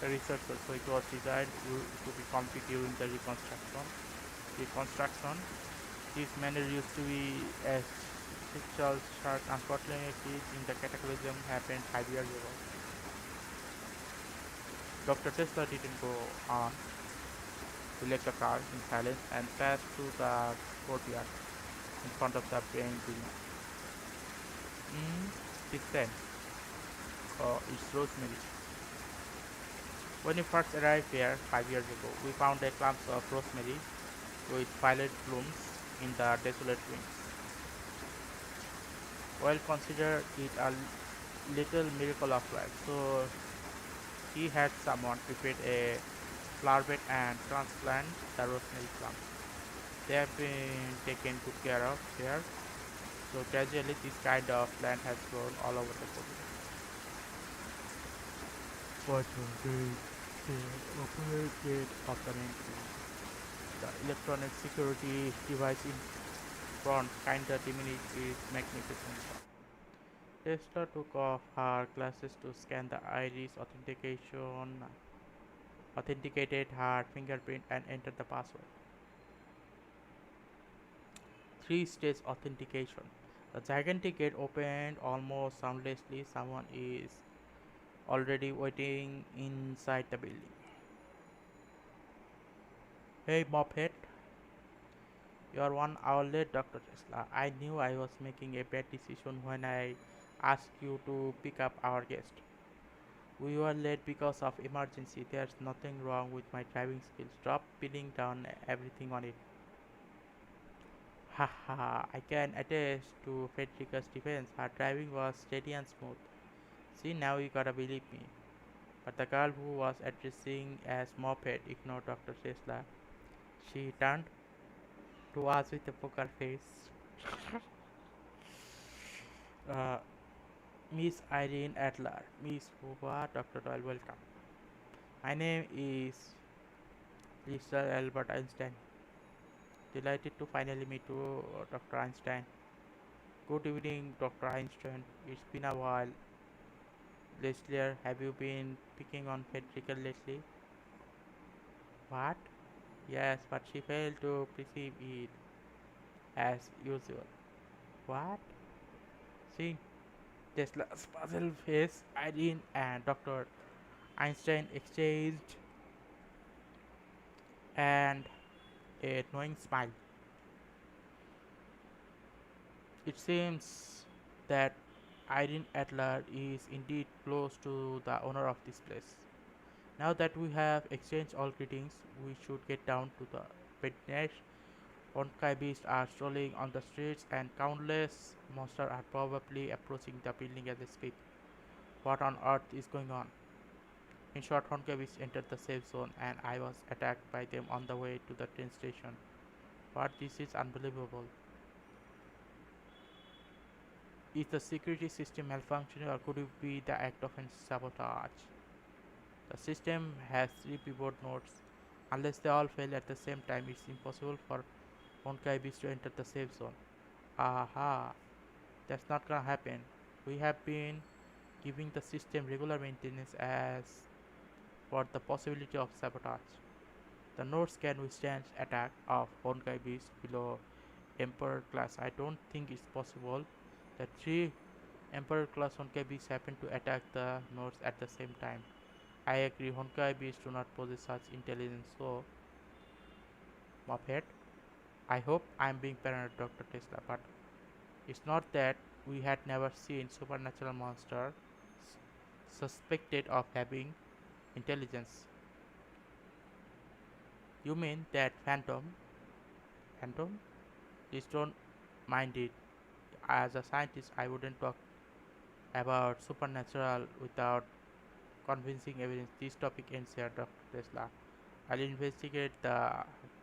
researcher. So it was designed to be complete during the reconstruction. This manor used to be a sexual church. Unfortunately, in the cataclysm happened 5 years ago. Dr. Tesla didn't go on to let the car in silence and passed through the courtyard in front of the main building. This time, it's Rosemary. When we first arrived here 5 years ago, we found a clump of rosemary with violet blooms in the desolate wings. Well, consider it a little miracle of life. So he had someone prepare a flower bed and transplant the rosemary plants. They have been taken good care of here. So gradually this kind of land has grown all over the continent. But they operated apparently. The electronic security device in front kinda diminished its magnificence. Tesla took off her glasses to scan the iris authenticated her fingerprint and entered the password. Three-stage authentication. The gigantic gate opened almost soundlessly. Someone is already waiting inside the building. Hey, Mophead. You are 1 hour late, Dr. Tesla. I knew I was making a bad decision when I asked you to pick up our guest. We were late because of emergency. There's nothing wrong with my driving skills. Stop pinning down everything on it. Haha, I can attest to Frederica's defense. Her driving was steady and smooth. See, now you gotta believe me. But the girl who was addressing as Moped ignored Dr. Tesla. She turned to us with a poker face. uh, Miss Irene Adler. Miss Hoover, Dr. Doyle, welcome. My name is Mr. Albert Einstein. Delighted to finally meet you, Dr. Einstein. Good evening, Dr. Einstein. It's been a while. Leslie, have you been picking on Frederica lately? What? Yes, but she failed to perceive it as usual. What? See, Tesla's puzzled face, Irene and Dr. Einstein exchanged and a knowing smile. It seems that Irene Adler is indeed close to the owner of this place. Now that we have exchanged all greetings, we should get down to the business. Honkai beasts are strolling on the streets and countless monsters are probably approaching the building as they speak. What on earth is going on? In short, Honkai beasts entered the safe zone and I was attacked by them on the way to the train station. But this is unbelievable. Is the security system malfunctioning or could it be the act of sabotage? The system has 3 pivot nodes. Unless they all fail at the same time, it's impossible for Honkai beasts to enter the safe zone. Aha! That's not gonna happen. We have been giving the system regular maintenance as for the possibility of sabotage. The nodes can withstand attack of Honkai beasts below Emperor class. I don't think it's possible that 3 Emperor class Honkai beasts happen to attack the nodes at the same time. I agree, Honkai beasts do not possess such intelligence, so Muppet. I hope I'm being paranoid, Dr. Tesla, but it's not that we had never seen supernatural monster suspected of having intelligence. You mean that phantom? Phantom? Please don't mind it. As a scientist, I wouldn't talk about supernatural without convincing evidence. This topic ends here, Dr. Tesla. I'll investigate the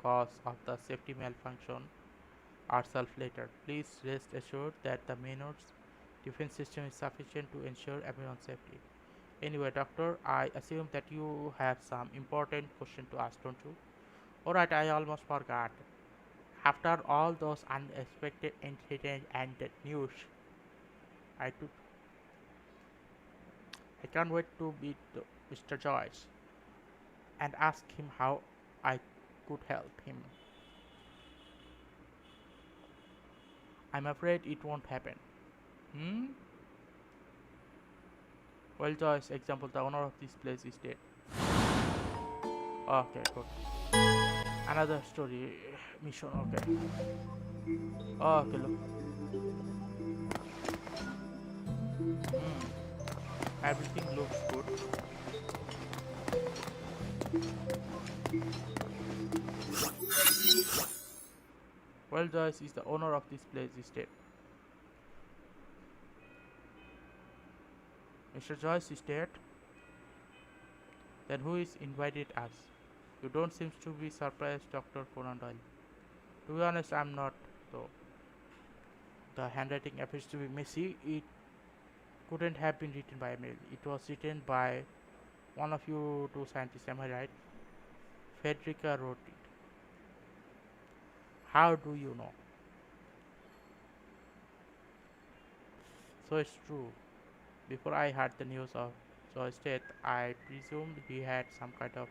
cause of the safety malfunction ourselves later. Please rest assured that the Maynard's defense system is sufficient to ensure everyone's safety. Anyway, Doctor, I assume that you have some important question to ask, don't you? Alright, I almost forgot. After all those unexpected incidents and the news, I took I can't wait to meet Mr. Joyce and ask him how I could help him. I'm afraid it won't happen. Hmm? Well, Joyce, example, the owner of this place is dead. Okay, good. Another story mission, okay. Okay, look. Everything looks good. Well, Joyce is the owner of this place is dead. Mr. Joyce is dead? Then who is invited us? You don't seem to be surprised, Dr. Conan Doyle. To be honest, I'm not, though. The handwriting appears to be messy. It couldn't have been written by a male. It was written by one of you two scientists, am I right? Federica wrote it. How do you know? So it's true. Before I heard the news of Joy's death, I presumed he had some kind of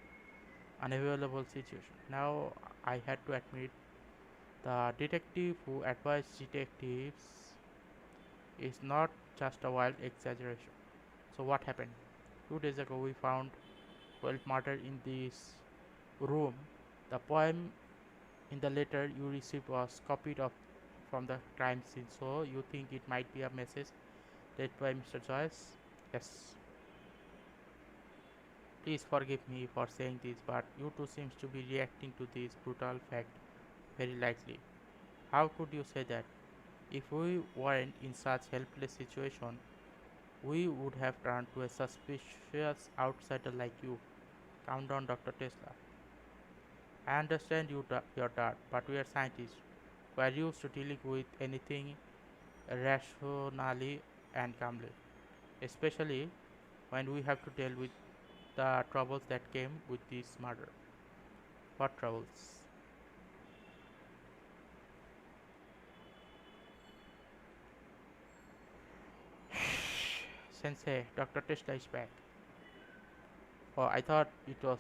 unavailable situation. Now I had to admit the detective who advised detectives is not just a wild exaggeration. So what happened? 2 days ago we found 12 murder in this room. The poem in the letter you received was copied of from the crime scene. So you think it might be a message left by Mr. Joyce? Yes. Please forgive me for saying this, but you two seems to be reacting to this brutal fact very lightly. How could you say that? If we weren't in such helpless situation, we would have turned to a suspicious outsider like you. Calm down, Dr. Tesla. I understand your dad, but we are scientists. We are used to dealing with anything rationally and calmly, especially when we have to deal with the troubles that came with this murder. What troubles? Sensei, Dr. Tesla is back. Oh, I thought it was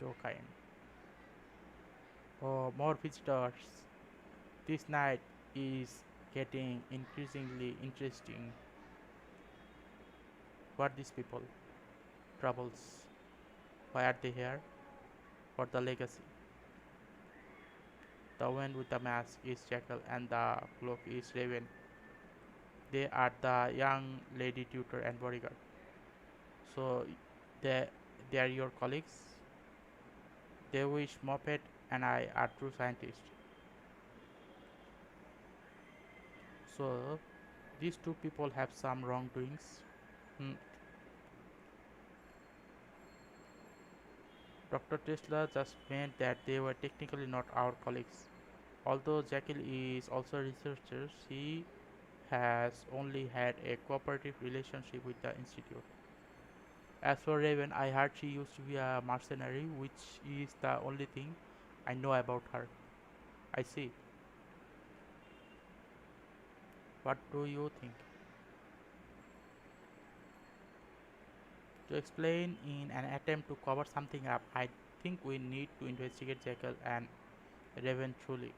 so kind. Oh, more visitors. This night is getting increasingly interesting. What these people? Troubles. Why are they here? For the legacy. The one with the mask is Jackal and the cloak is Raven. They are the young lady tutor and bodyguard. So they they are your colleagues. They wish Moppet and I are true scientists. So these two people have some wrongdoings. Hmm. Dr. Tesla just meant that they were technically not our colleagues. Although Jekyll is also a researcher, she has only had a cooperative relationship with the institute. As for Raven, I heard she used to be a mercenary, which is the only thing I know about her. I see. What do you think? To explain in an attempt to cover something up, I think we need to investigate Jekyll and Raven truly.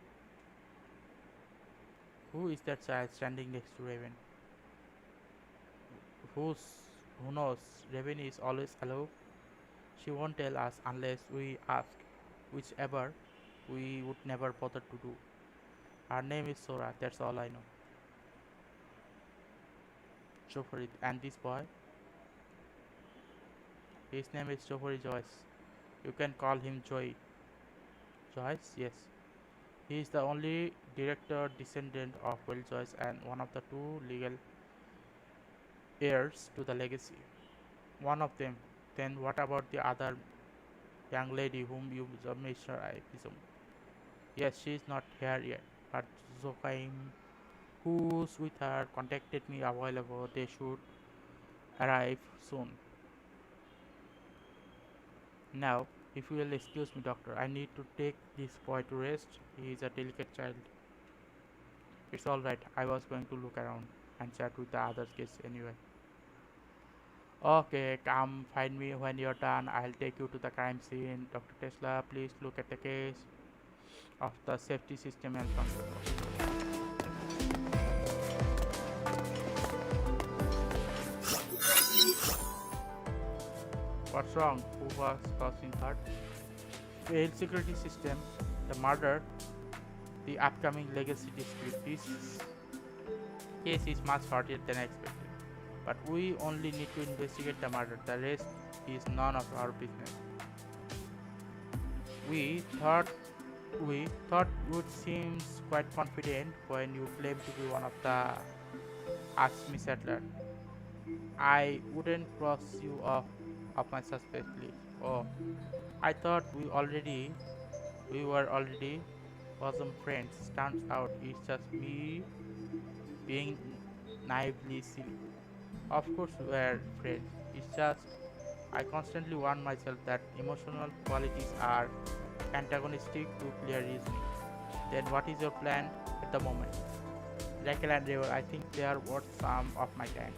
Who is that child standing next to Raven? Who's who knows? Raven is always aloof. She won't tell us unless we ask, whichever we would never bother to do. Her name is Sora, that's all I know. Joffrey, and this boy, his name is Joffrey Joyce. You can call him Joy. Joyce? Yes. He is the only director descendant of Will Joyce and one of the two legal heirs to the legacy. One of them. Then what about the other young lady whom you mentioned, I presume? Yes, she is not here yet, but Zokaim, who's with her, contacted me a while ago. They should arrive soon. Now, if you will excuse me, doctor, I need to take this boy to rest. He is a delicate child. It's alright, I was going to look around and chat with the other kids anyway. Okay, come find me when you're done. I'll take you to the crime scene. Dr. Tesla, please look at the case of the safety system malfunction. What's wrong? Who was causing hurt? Failed security system, the murder, the upcoming legacy dispute. This case is much harder than expected. But we only need to investigate the murder. The rest is none of our business. We thought you seem quite confident when you claim to be one of the Ask settler. I wouldn't cross you off my suspect list. Oh, I thought we were already bosom friends. Turns out it's just me being naively silly. Of course, we're friends. It's just I constantly warn myself that emotional qualities are antagonistic to clear reasoning. Then, what is your plan at the moment? Raquel and River, I think they are worth some of my time.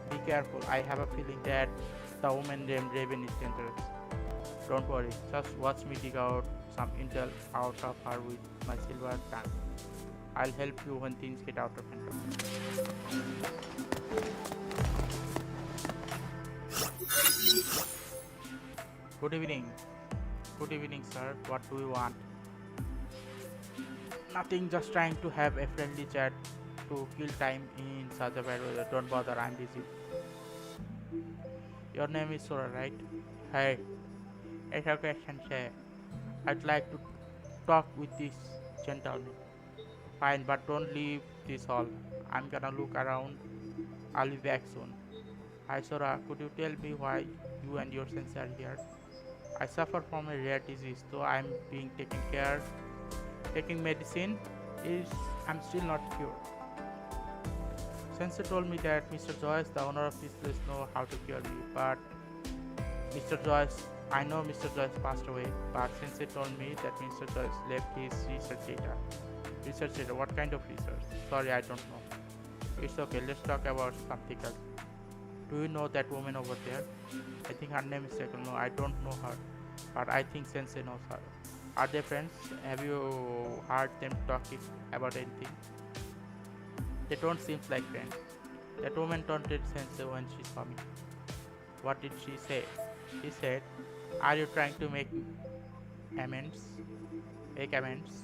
Be careful, I have a feeling that the woman named Raven is dangerous. Don't worry, just watch me dig out some intel out of her with my silver tongue. I'll help you when things get out of control. Good evening. Good evening, sir. What do you want? Nothing, just trying to have a friendly chat to kill time in such a bad weather. Don't bother, I'm busy. Your name is Sora, right? Hey, it's a question, sir. I'd like to talk with this gentleman. Fine, but don't leave this hall. I'm gonna look around. I'll be back soon. Hi Sora, could you tell me why you and your sensei are here? I suffer from a rare disease, so I'm being taken care. Taking medicine is I'm still not cured. Sensei told me that Mr. Joyce, the owner of this place, know how to cure me, but Mr. Joyce, I know Mr. Joyce passed away, but Sensei told me that Mr. Joyce left his research data. Research data? What kind of research? Sorry, I don't know. It's okay, let's talk about something else. Do you know that woman over there? I think her name is Raquel. No, I don't know her, but I think Sensei knows her. Are they friends? Have you heard them talking about anything? They don't seem like friends. That woman taunted Sensei when she saw me. What did she say? She said, "Are you trying to make amends? Make amends?"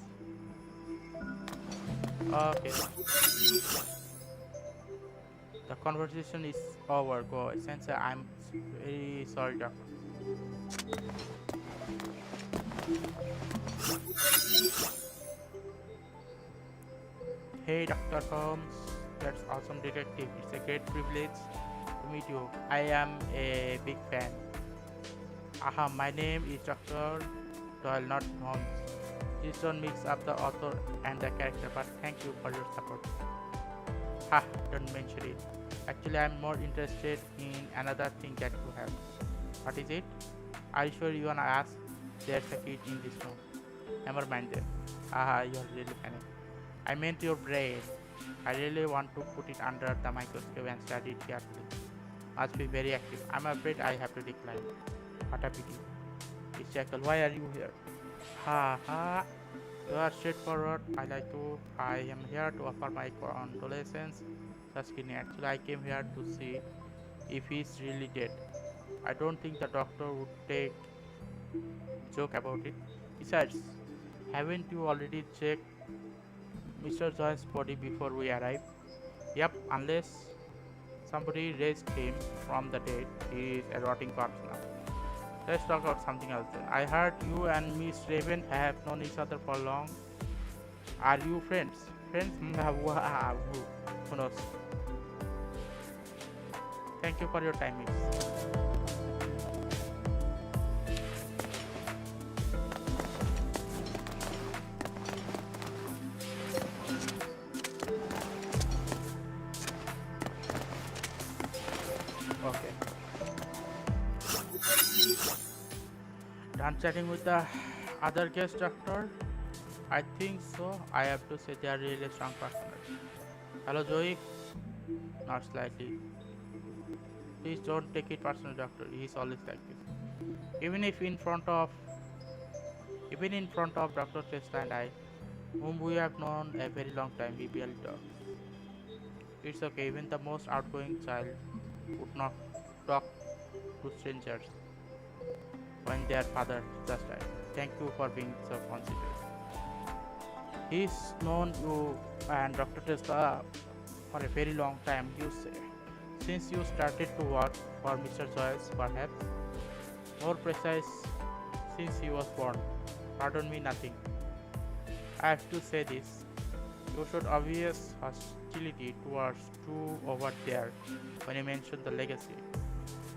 Okay. The conversation is over. Go. Sensei, I'm very sorry, doctor. Hey, Dr. Holmes. That's awesome, detective. It's a great privilege to meet you. I am a big fan. Aha, my name is Dr. Doyle, not Holmes. Please don't mix up the author and the character, but thank you for your support. Ha, don't mention it. Actually, I'm more interested in another thing that you have. What is it? Are you sure you wanna ask? There's a kid in this room. Never mind them. Aha, you're really funny. I meant your brain. I really want to put it under the microscope and study it carefully. Must be very active. I'm afraid I have to decline. What a pity. It's Jackal. Why are you here? Ha ha. You are straightforward. I am here to offer my condolences. Just kidding. Actually, I came here to see if he's really dead. I don't think the doctor would take joke about it. Besides, haven't you already checked Mr. Joyce's body before we arrived? Yep, unless somebody raised him from the dead, he is a rotting corpse now. Let's talk about something else then. I heard you and Miss Raven have known each other for long. Are you friends? Friends? Wow. Who knows? Thank you for your time, Miss. Okay. Done chatting with the other guest doctor? I think so. I have to say they are really strong personality. Hello, Joey. Not slightly. Please don't take it personal, doctor. He's always like this. Even if in front of Dr. Testa and I, whom we have known a very long time, we barely talk. It's okay. Even the most outgoing child would not talk to strangers when their father just died. Thank you for being so considerate. He's known you and Dr. Testa for a very long time, you say. Since you started to work for Mr. Joyce, perhaps? More precise, since he was born. Pardon me, nothing. I have to say this. You showed obvious hostility towards two over there when you mentioned the legacy.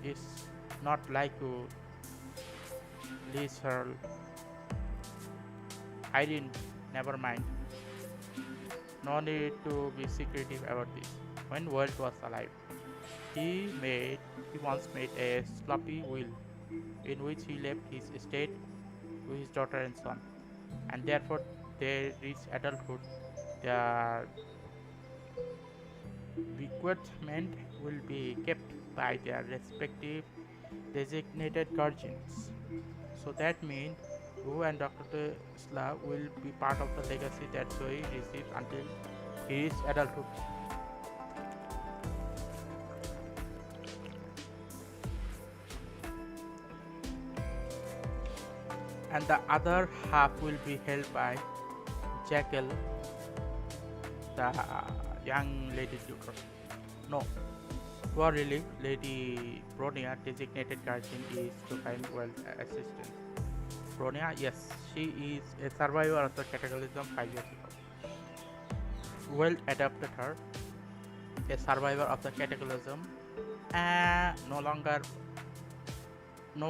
It's not like you, Liz Hurl. I didn't. Never mind. No need to be secretive about this. When Walt was alive, he once made a sloppy will in which he left his estate to his daughter and son, and therefore they reach adulthood. Their bequeathment will be kept by their respective designated guardians. So that means Wu and Dr. Tesla will be part of the legacy that Zoe receives until he is adulthood. And the other half will be held by Jackal, the young lady tutor. No, to our relief, Lady Bronia, designated guardian, is to find World assistant. Bronia, yes, she is a survivor of the cataclysm 5 years ago. World adopted her, a survivor of the cataclysm, and no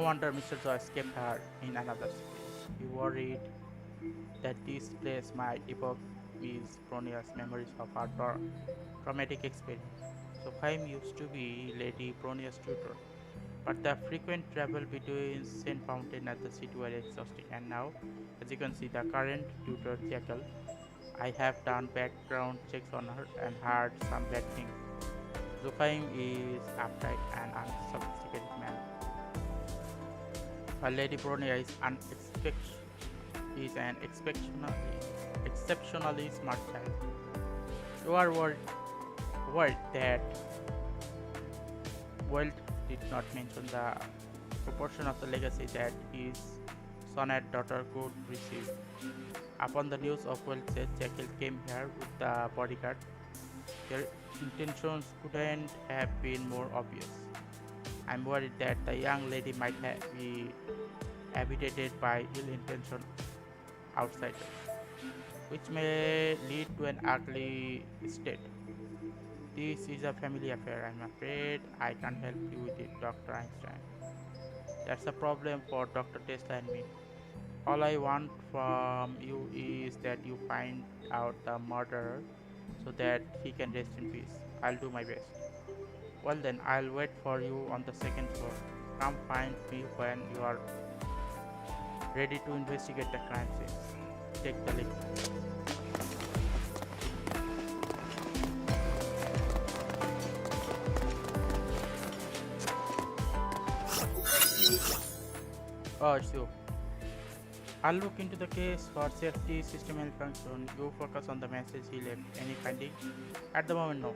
wonder Mr. Joy escaped her in another space. He worried that this place might evoke Miss Bronia's memories of her traumatic experience. So Chaim used to be Lady Bronia's tutor, but the frequent travel between Saint Fountain and the city were exhausting. And now, as you can see, the current tutor Jackal, I have done background checks on her and heard some bad things. Zukaim is upright and unsophisticated man, while Lady Bronia is an exceptionally smart child. You are worried that Walt did not mention the proportion of the legacy that his son and daughter could receive. Upon the news of Walt's death, Jekyll came here with the bodyguard. Their intentions couldn't have been more obvious. I'm worried that the young lady might be habitated by ill-intentioned outsiders, which may lead to an ugly state. This is a family affair. I'm afraid I can't help you with it, Dr. Einstein. That's a problem for Dr. Tesla and me. All I want from you is that you find out the murderer so that he can rest in peace. I'll do my best. Well then, I'll wait for you on the second floor. Come find me when you are ready to investigate the crime scenes. Take the lift. Oh, it's you. I'll look into the case for safety system malfunction. You focus on the message he left. Any finding? At the moment, no.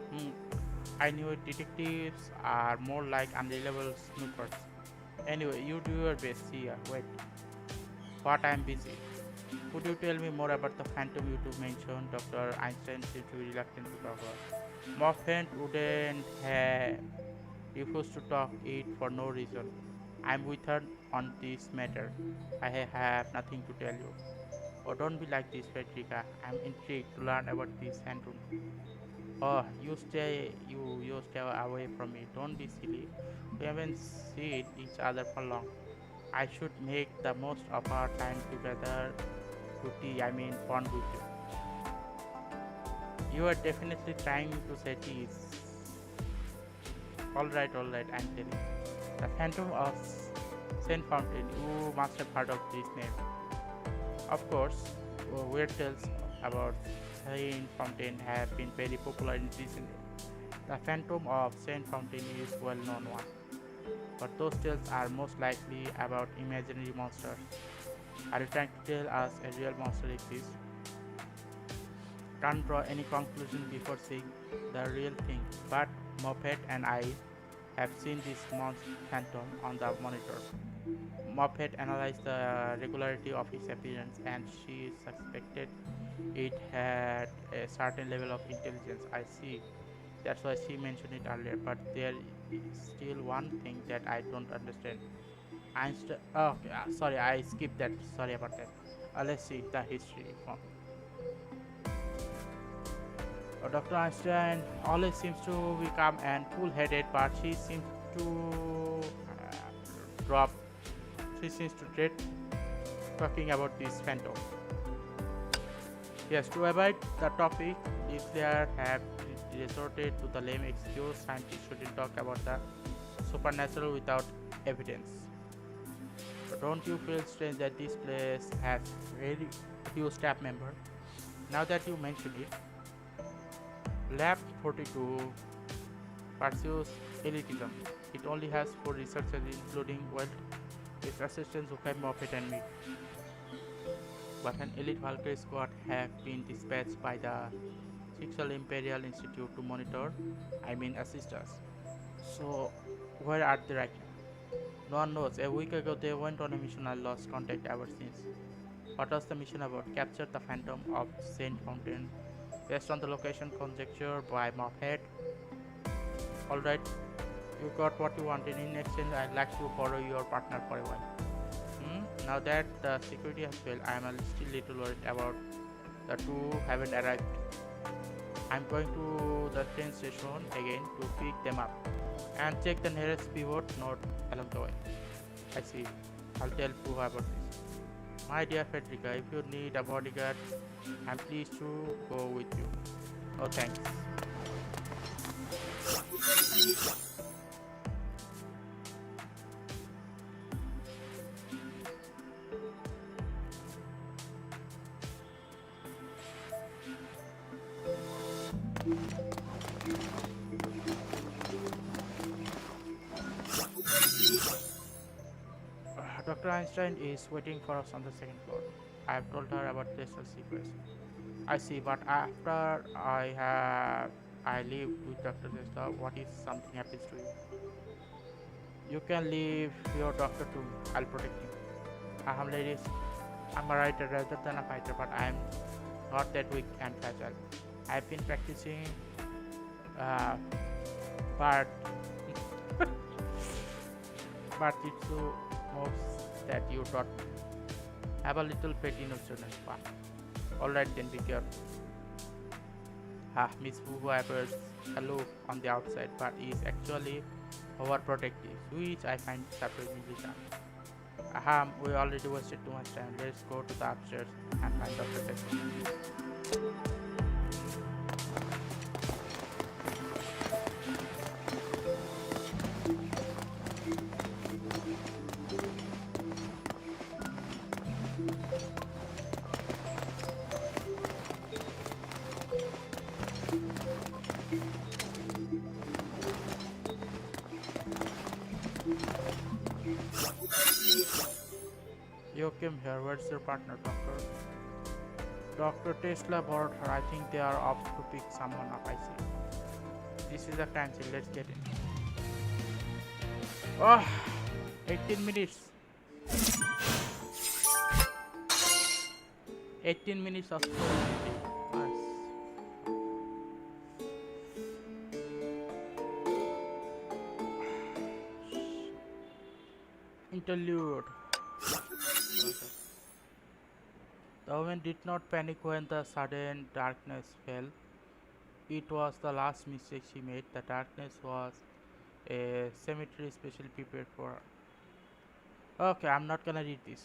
I knew it. Detectives are more like unreliable snoopers. Anyway, you do your best. See ya. Wait. But I'm busy. Could you tell me more about the phantom you two mentioned? Dr. Einstein seemed to be reluctant to talk about. Moffat wouldn't have refused to talk it for no reason. I'm with her on this matter. I have nothing to tell you. Oh, don't be like this, Frederica. I'm intrigued to learn about this phantom. Oh, you stay away from me. Don't be silly. We haven't seen each other for long. I should make the most of our time together to bond with you. You are definitely trying to say tease. Alright, I'm telling. The Phantom of Saint Fountain. You must have heard of this name. Of course, weird tales about Saint Fountain have been very popular in recent years. The Phantom of Saint Fountain is a well-known one, but those tales are most likely about imaginary monsters. Are you trying to tell us a real monster exists? Can't draw any conclusion before seeing the real thing, but Moffat and I have seen this phantom on the monitor. Moffat analyzed the regularity of its appearance and she suspected it had a certain level of intelligence. I see. That's why she mentioned it earlier. But there is still one thing that I don't understand. Einstein. Oh, okay, sorry, I skipped that. Sorry about that. Let's see the history. Dr. Einstein always seems to be calm and cool-headed, but she seems to drop. She seems to dread talking about this phantom. Yes, to avoid the topic, the player have resorted to the lame excuse scientists shouldn't talk about the supernatural without evidence. Don't you feel strange that this place has very few staff members? Now that you mention it, Lab 42 pursues elitism. It only has 4 researchers including its assistants who came Moffat and me. But an elite Valkyrie squad have been dispatched by the Sixel Imperial Institute to monitor, assist us. So, where are they right now? No one knows. A week ago they went on a mission and lost contact ever since. What was the mission about? Capture the Phantom of Saint Fountain based on the location conjecture by Moffat. Alright, you got what you wanted. In exchange, I'd like to borrow your partner for a while. Now that the security has failed, I am still little worried about the two haven't arrived. I'm going to the train station again to pick them up and check the nearest pivot node along the way. I see. I'll tell Pooh about this. My dear Frederica, if you need a bodyguard, I'm pleased to go with you. No thanks. Dr. Einstein is waiting for us on the second floor. I have told her about Crystal secrets. I see, but after I leave with Dr. Tesla, what if something happens to you? You can leave your doctor too. I'll protect him. Ladies, I'm a writer rather than a fighter, but I'm not that weak and fragile. I've been practicing, but but it's so moves that you taught me. Have a little faith in your children's fun. Alright then, be careful. Miss Wu appears aloof on the outside, but is actually overprotective, which I find surprisingly charming. We already wasted too much time. Let's go to the upstairs and find Dr. Tesla. You came here. Where's your partner, Doctor? Dr. Tesla borrowed her. I think they are off to pick someone up. I see. This is a crime scene. Let's get in. Oh, 18 minutes. 18 minutes of story. Nice. Interlude. The woman did not panic when the sudden darkness fell. It was the last mistake she made. The darkness was a cemetery specially prepared for her. Okay, I'm not gonna read this.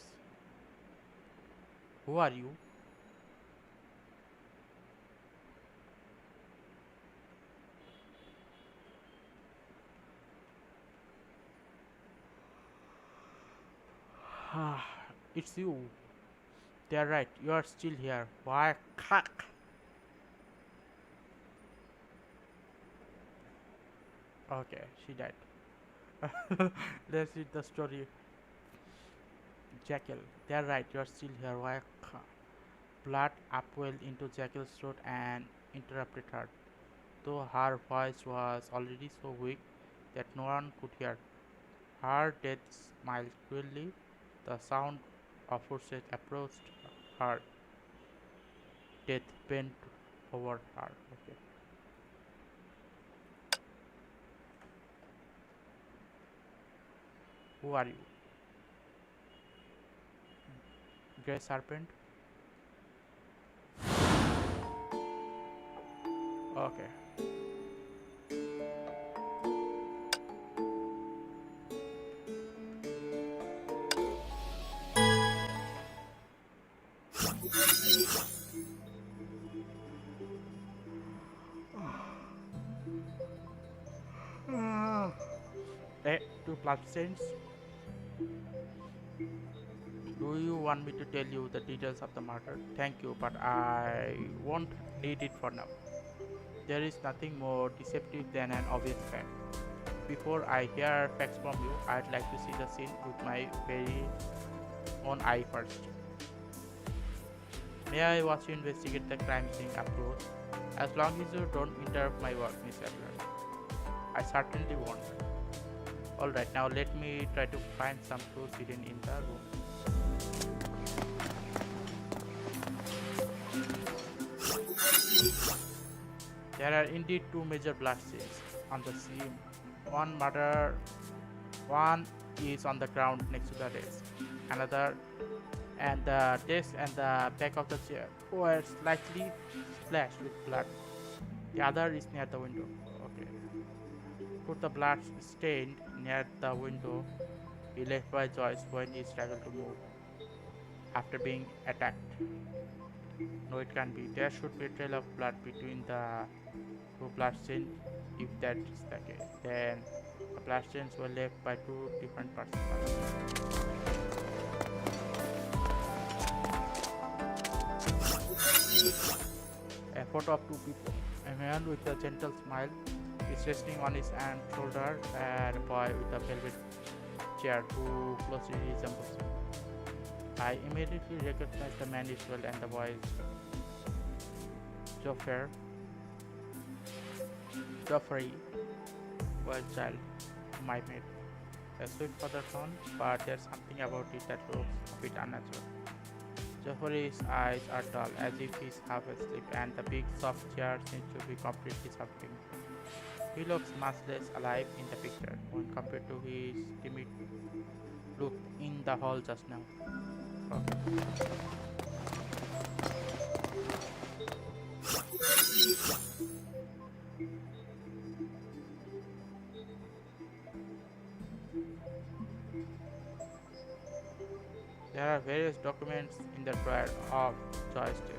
Who are you? It's you. They are right. You are still here. Why? Okay, she died. Let's read the story. Jackal. They are right. You are still here. Why? Blood upwelled into Jackal's throat and interrupted her. Though her voice was already so weak that no one could hear. Her death smiled cruelly. The sound of footsteps approached her. Death bent over her. Okay. Who are you? Grey Serpent? Okay. bloodstains. Do you want me to tell you the details of the murder? Thank you, but I won't need it for now. There is nothing more deceptive than an obvious fact. Before I hear facts from you, I'd like to see the scene with my very own eye first. May I watch you investigate the crime scene up close? As long as you don't interrupt my work, Miss Adler. I certainly won't. Alright, now let me try to find some clues hidden in the room. There are indeed two major bloodstains on the scene. One is on the ground next to the desk. Another, and the desk and the back of the chair were slightly splashed with blood. The other is near the window. Okay. Put the blood stained near the window he left by Joyce when he struggled to move after being attacked. No, it can't be. There should be a trail of blood between the two bloodstains. If that is the case, then the bloodstains were left by two different persons. A photo of two people. A man with a gentle smile is resting on his aunt's shoulder, and a boy with a velvet chair who closely resembles him. I immediately recognize the man is well and the boy is Joffrey, well child, my mate. A sweet father son, but there's something about it that looks a bit unnatural. Joffrey's eyes are dull, as if he's half asleep, and the big soft chair seems to be completely suffering. He looks much less alive in the picture when compared to his timid look in the hall just now. Okay. There are various documents in the drawer of Joyce's desk.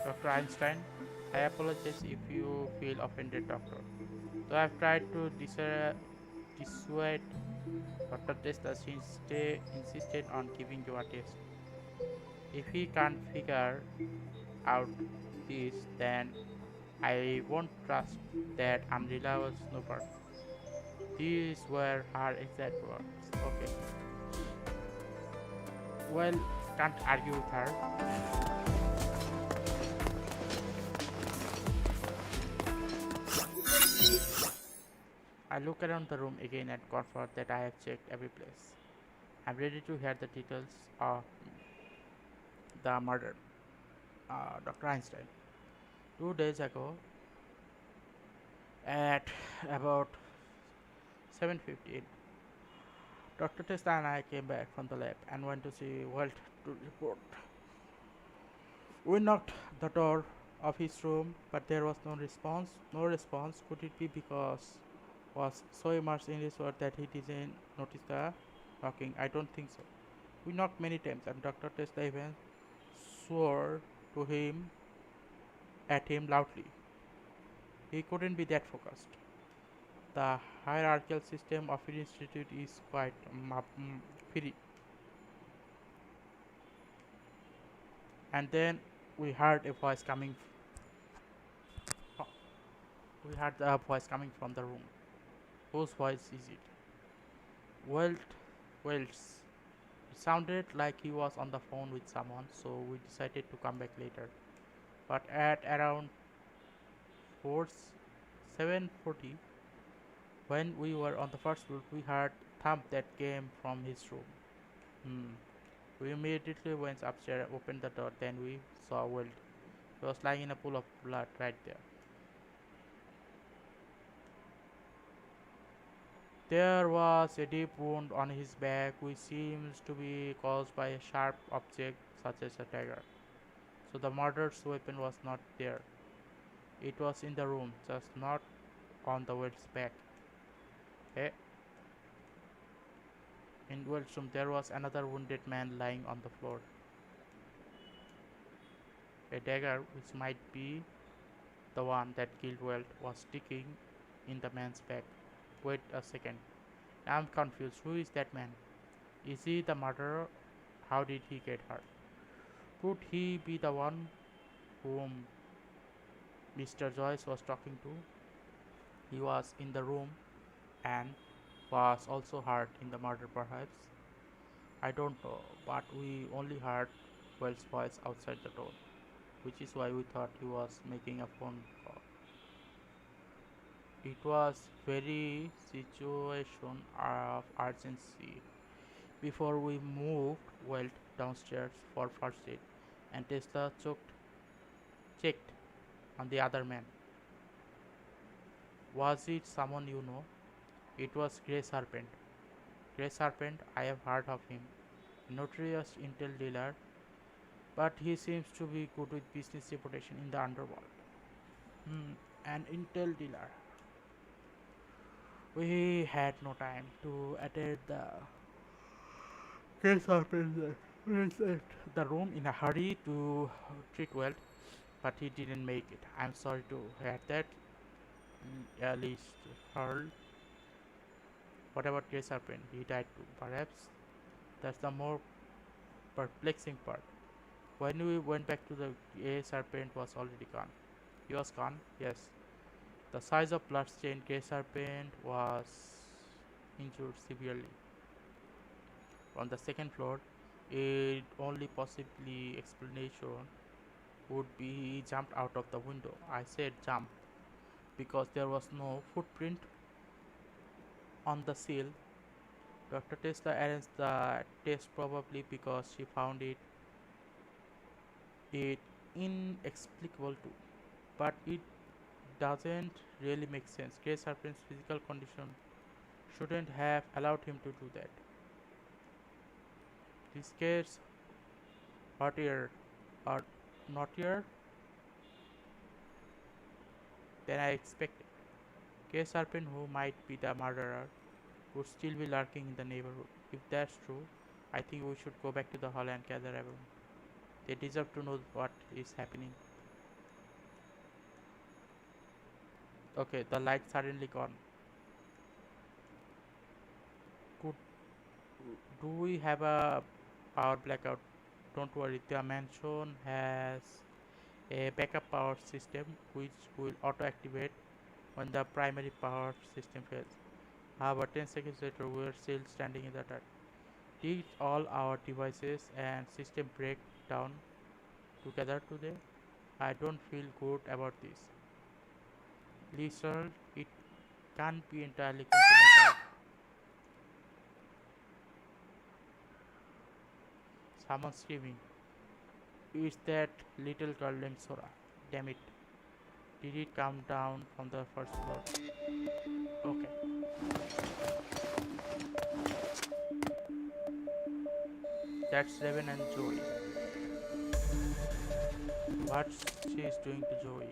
Dr. Einstein, I apologize if you feel offended, doctor. Though I've tried to dissuade Dr. Testa, she insisted on giving you a test. If he can't figure out this, then I won't trust that unreliable snooper. These were her exact words. Okay. Well, can't argue with her. I look around the room again and confirm that I have checked every place. I'm ready to hear the details of the murder. Dr. Einstein. 2 days ago, at about 7:15, Dr. Testa and I came back from the lab and went to see Walt to report. We knocked the door of his room, but there was no response. No response. Could it be because was so immersed in his work that he didn't notice the knocking? I don't think so. We knocked many times, and Dr. Testa even swore to him at him loudly. He couldn't be that focused. The hierarchical system of the institute is quite free. And then we heard a voice coming. We heard the voice coming from the room. Whose voice is it? Welt's. It sounded like he was on the phone with someone, so we decided to come back later. But at around 7:40, when we were on the first floor, we heard thump that came from his room. We immediately went upstairs, opened the door, then we saw Welt. He was lying in a pool of blood right there. There was a deep wound on his back, which seems to be caused by a sharp object such as a dagger. So the murderer's weapon was not there. It was in the room, just not on the Welt's back. Eh? In Welt's room, there was another wounded man lying on the floor. A dagger, which might be the one that killed Welt, was sticking in the man's back. Wait a second. I'm confused. Who is that man? Is he the murderer? How did he get hurt? Could he be the one whom Mr. Joyce was talking to? He was in the room and was also hurt in the murder, perhaps. I don't know, but we only heard Wells' voice outside the door, which is why we thought he was making a phone call. It was very situation of urgency. Before we moved Welt downstairs for first aid, and Tesla checked on the other man. Was it someone you know? It was Grey Serpent. Grey Serpent, I have heard of him. Notorious intel dealer, but he seems to be good with business reputation in the underworld. An intel dealer. We had no time to attend the Grey Serpent. We left the room in a hurry to treat Welt, but he didn't make it. I'm sorry to hear that. At least heard. What about Grey Serpent? He died too. Perhaps that's the more perplexing part. When we went back to the Grey Serpent was already gone. He was gone? Yes. The size of bloodstained Grey Serpent was injured severely. On the second floor, a only possibly explanation would be he jumped out of the window. I said jump because there was no footprint on the sill. Dr. Tesla arranged the test probably because she found it inexplicable too. But it doesn't really make sense. Grey Serpent's physical condition shouldn't have allowed him to do that. This case hottier or naughtier than I expected. Grey Serpent, who might be the murderer, would still be lurking in the neighborhood. If that's true, I think we should go back to the hall and gather everyone. They deserve to know what is happening. Okay, the light's suddenly gone. Do we have a power blackout? Don't worry, the mansion has a backup power system which will auto-activate when the primary power system fails. However, 10 seconds later, we are still standing in the dark. Did all our devices and system break down together today? I don't feel good about this. Listen, it can't be entirely coincidental. Someone screaming. It's that little girl named Sora. Damn it. Did it come down from the first floor? Okay. That's Raven and Joey. What she is doing to Joey?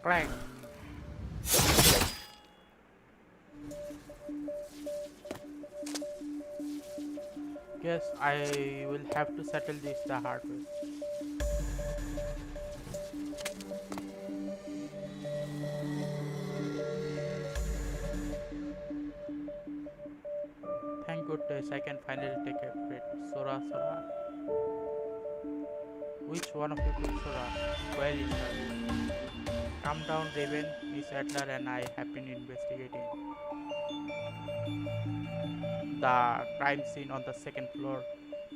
Clank. Guess I will have to settle this the hard way. Thank goodness I can finally take a breath. Sora, Sora. Which one of you took Sora? Where is her? Calm down, Raven. Miss Adler and I have been investigating the crime scene on the second floor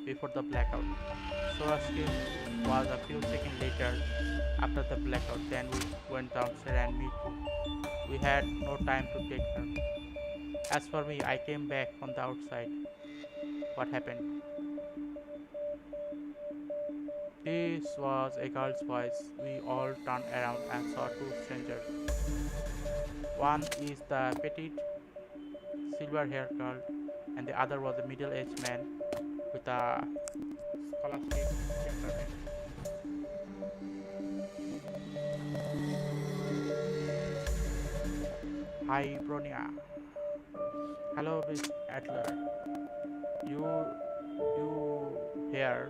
before the blackout. Sora's scream was a few seconds later after the blackout. Then we went downstairs and me too. We had no time to take her. As for me, I came back on the outside. What happened? This was a girl's voice. We all turned around and saw two strangers. One is the petite silver-haired girl, and the other was a middle-aged man with a scholastic temperament. Hi, Bronia. Hello, Miss Adler. You here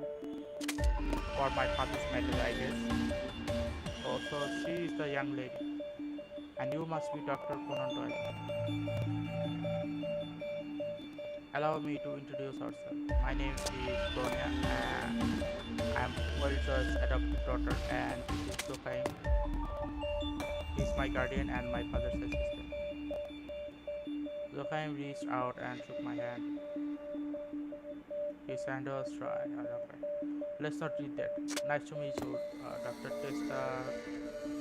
for my father's matter, I guess. Oh, so she is the young lady, and you must be Dr. Conan Doyle. Allow me to introduce ourselves. My name is Bronia, and I'm Walter's adopted daughter, and this is Sokai. He's my guardian and my father's assistant. Zokaim reached out and shook my hand. His hand was dry. Okay. Let's not read that. Nice to meet you. Dr. Tesla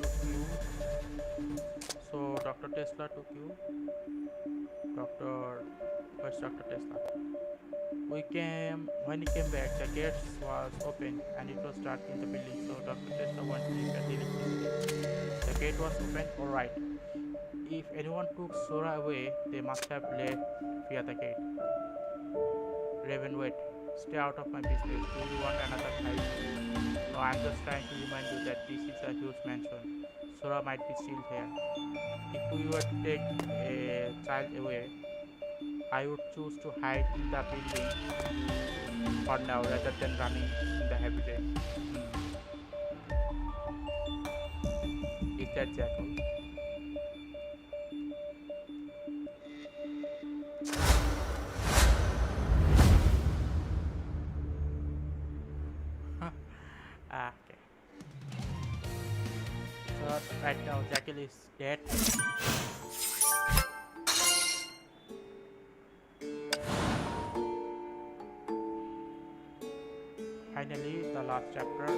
took you. So Dr. Tesla took you. Where's Dr. Tesla? When he came back, the gates was open and it was dark in the building. So Dr. Tesla went to look at the electricity. The gate was open. Alright. If anyone took Sora away, they must have left via the gate. Raven, wait. Stay out of my business. Do you want another fight? No, I'm just trying to remind you that this is a huge mansion. Sora might be still here. If we were to take a child away, I would choose to hide in the building for now rather than running in the heavy rain. Is that Jackal? Okay. So right now Jackal is dead. Finally, the last chapter, the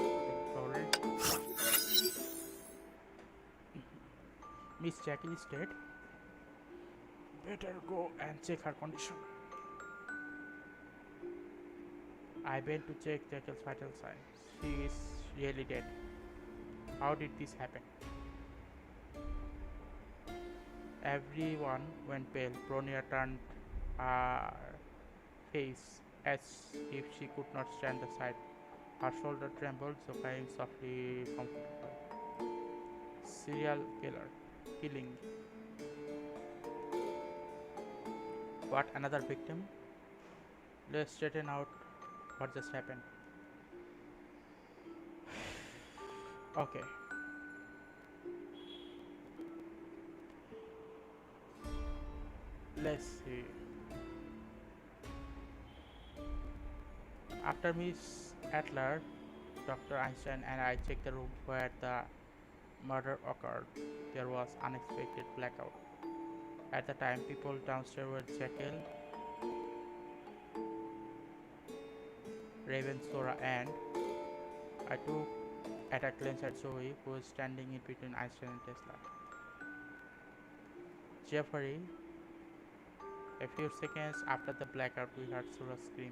story. Miss Jackal is dead. Better go and check her condition. I went to check Jackal's vital signs. She is really dead. How did this happen? Everyone went pale. Bronia turned her face as if she could not stand the sight. Her shoulder trembled, so crying softly comforted her. Serial killing. What, another victim? Let's straighten out what just happened. Okay. Let's see. After Miss Adler, Dr. Einstein and I checked the room where the murder occurred. There was unexpected blackout. At the time, people downstairs were Jekyll, Raven, Sora, and I took at a glance at Zoe, who was standing in between Einstein and Tesla. Jeffrey, a few seconds after the blackout, we heard Sora scream.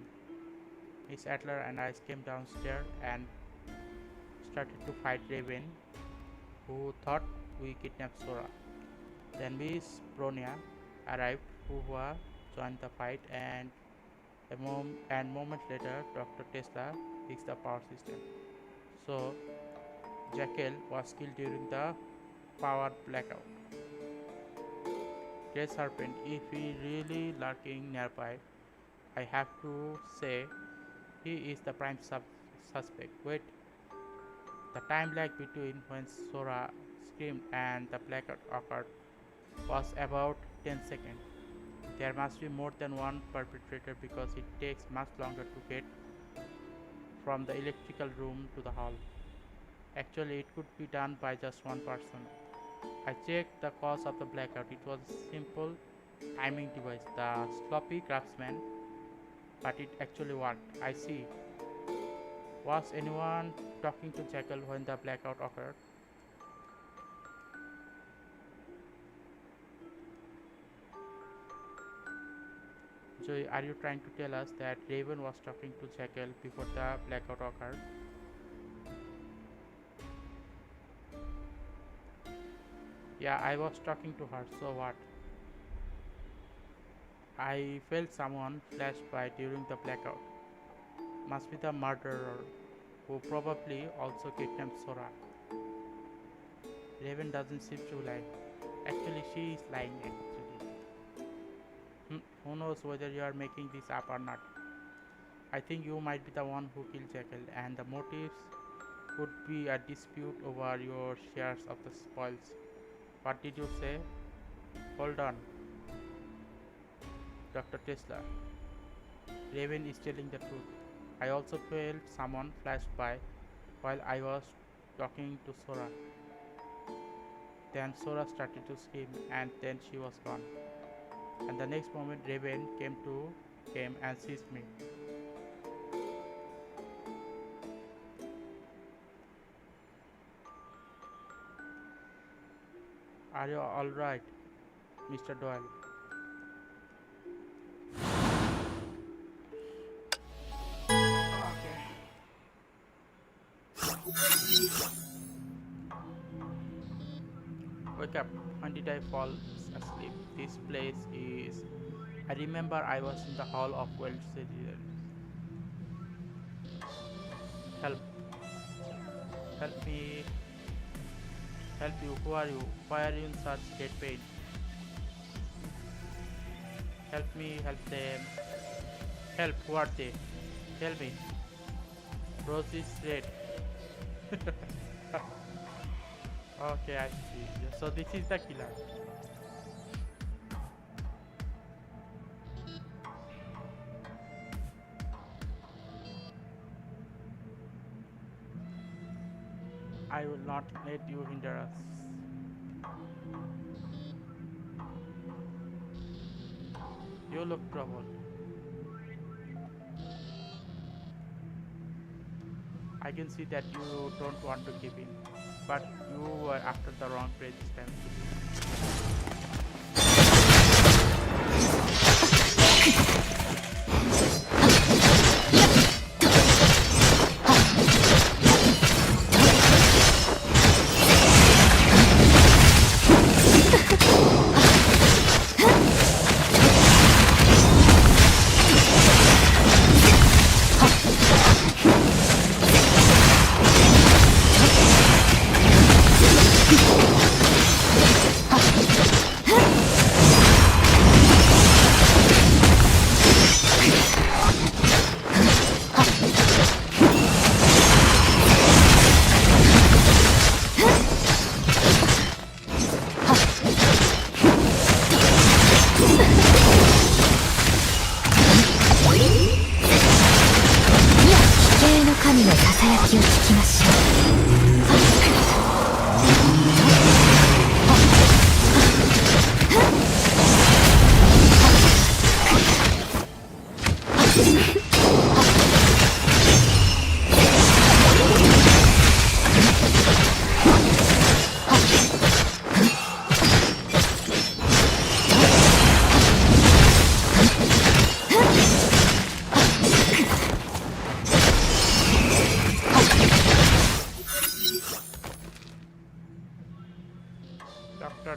Miss Adler and I came downstairs and started to fight Raven, who thought we kidnapped Sora. Then Miss Bronia arrived, who joined the fight, and moment later, Dr. Tesla fixed the power system. So, Jekyll was killed during the power blackout. Grey Serpent, if he really lurking nearby, I have to say he is the prime suspect. Wait, the time lag between when Sora screamed and the blackout occurred was about 10 seconds. There must be more than one perpetrator because it takes much longer to get from the electrical room to the hall. Actually, it could be done by just one person. I checked the cause of the blackout. It was a simple timing device, the sloppy craftsman, but it actually worked. I see. Was anyone talking to Jekyll when the blackout occurred? Joey, are you trying to tell us that Raven was talking to Jekyll before the blackout occurred? Yeah, I was talking to her, so what? I felt someone flash by during the blackout. Must be the murderer, who probably also kidnapped Sora. Raven doesn't seem to lie. Actually, she is lying actually. Who knows whether you are making this up or not. I think you might be the one who killed Jekyll, and the motives could be a dispute over your shares of the spoils. What did you say? Hold on. Dr. Tesla. Raven is telling the truth. I also felt someone flash by while I was talking to Sora. Then Sora started to scream and then she was gone. And the next moment Raven came and seized me. Are you alright, Mr. Doyle? Okay. Wake up. When did I fall asleep? This place is... I remember I was in the hall of World Citizens. Help. Help me. Help you. Who are you? Why are you in such great pain? Help me, help them. Help, who are they? Tell me. Rose is red. Okay, I see. So this is the killer. I will not let you hinder us. You look troubled. I can see that you don't want to give in, but you were after the wrong prey this time.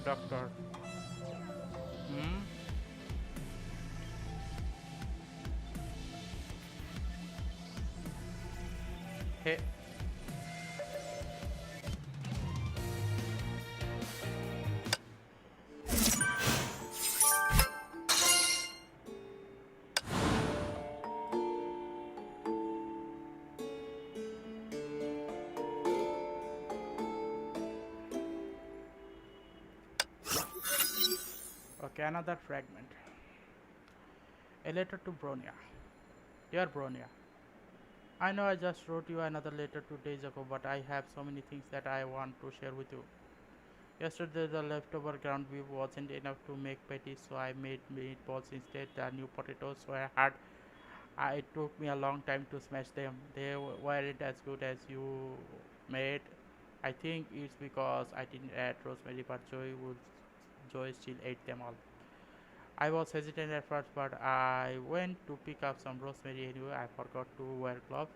Doctor. Hmm? Hey. Okay, another fragment. A letter to Bronia. Dear Bronia, I know I just wrote you another letter 2 days ago, but I have so many things that I want to share with you. Yesterday the leftover ground beef wasn't enough to make patties, so I made meatballs instead. The new potatoes were hard. It took me a long time to smash them. They weren't as good as you made. I think it's because I didn't add rosemary, but Joy still ate them all. I was hesitant at first, but I went to pick up some rosemary anyway. I forgot to wear gloves,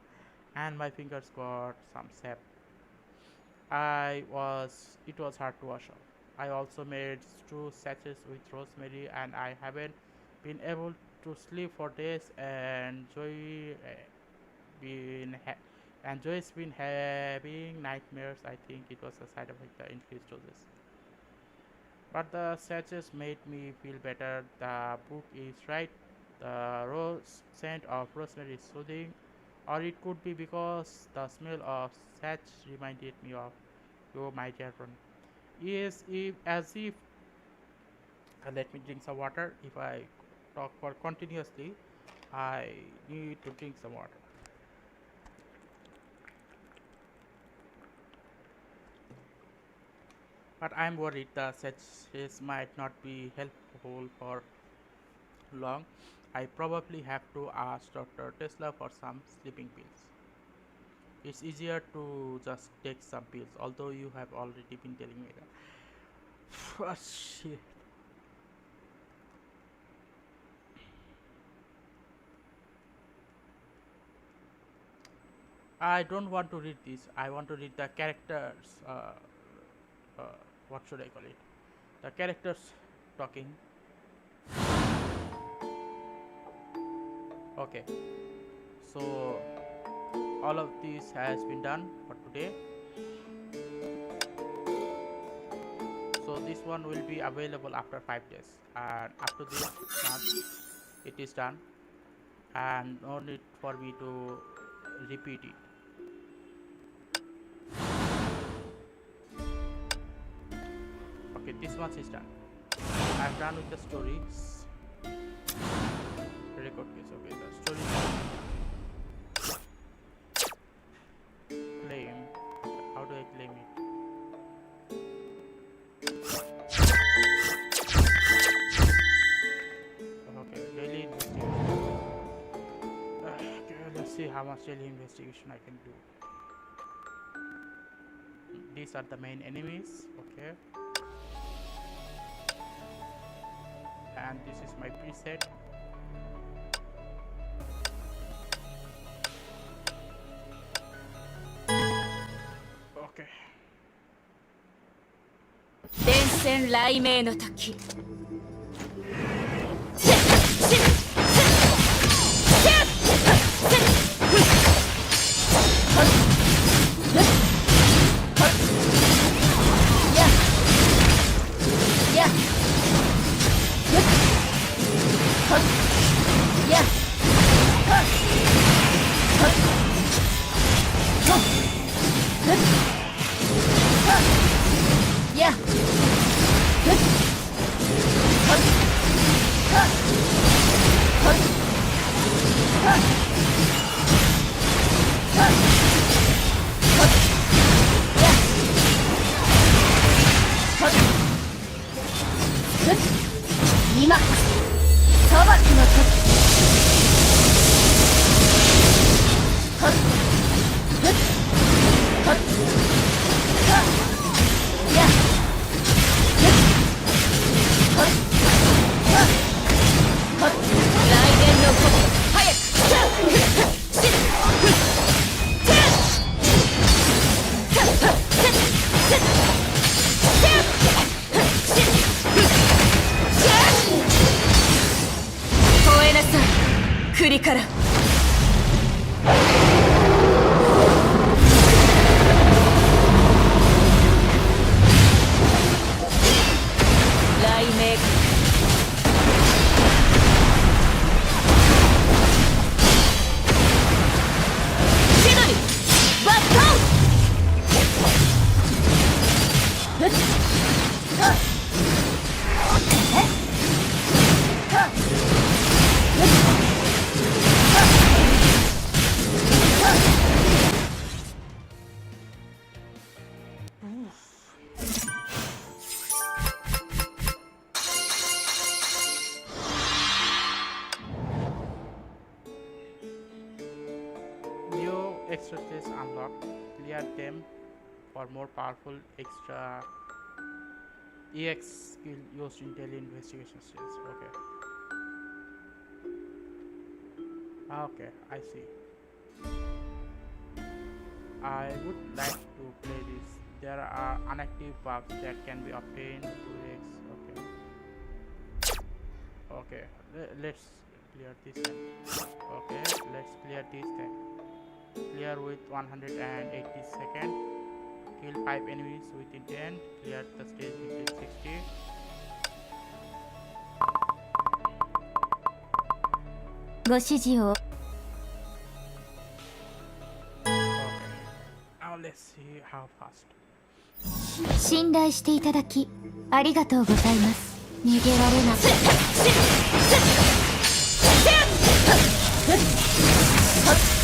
and my fingers got some sap. It was hard to wash off. I also made two sachets with rosemary, and I haven't been able to sleep for days. Been ha- Joy's been having nightmares. I think it was a side effect of the increased doses. But the sachets made me feel better. The book is right. The scent of rosemary is soothing, or it could be because the smell of sach reminded me of you, my dear friend. Yes, if as if let me drink some water. If I talk for continuously, I need to drink some water. But I am worried the sachets might not be helpful for long. I probably have to ask Dr. Tesla for some sleeping pills. It's easier to just take some pills, although you have already been telling me that. Oh, shit. I don't want to read this. I want to read the characters. Uh, what should I call it? The characters talking. Okay. So all of this has been done for today. So this one will be available after 5 days, and after this month it is done, and no need for me to repeat it. Okay, this one is done. I'm done with the stories. Record case. Okay, the story claim. How do I claim it? Okay, daily investigation. Okay, let's see how much daily investigation I can do. These are the main enemies. Okay. And this is my preset. Okay. 伝染雷鳴の時今裁きの時栗から雷鳴千鳥バットNew extra stages unlocked. Clear them for more powerful extra EX skill used in daily investigation stages. Okay, I see. I would like to play this. There are unactive buffs that can be obtained through X. Okay, let's clear this then. Okay, let's clear this then. Clear with 180 seconds. Kill 5 enemies within 10. Clear the stage within 60.ご指示を Now let's see how fast. 信頼していただきありがとうございます。逃げられなくせっ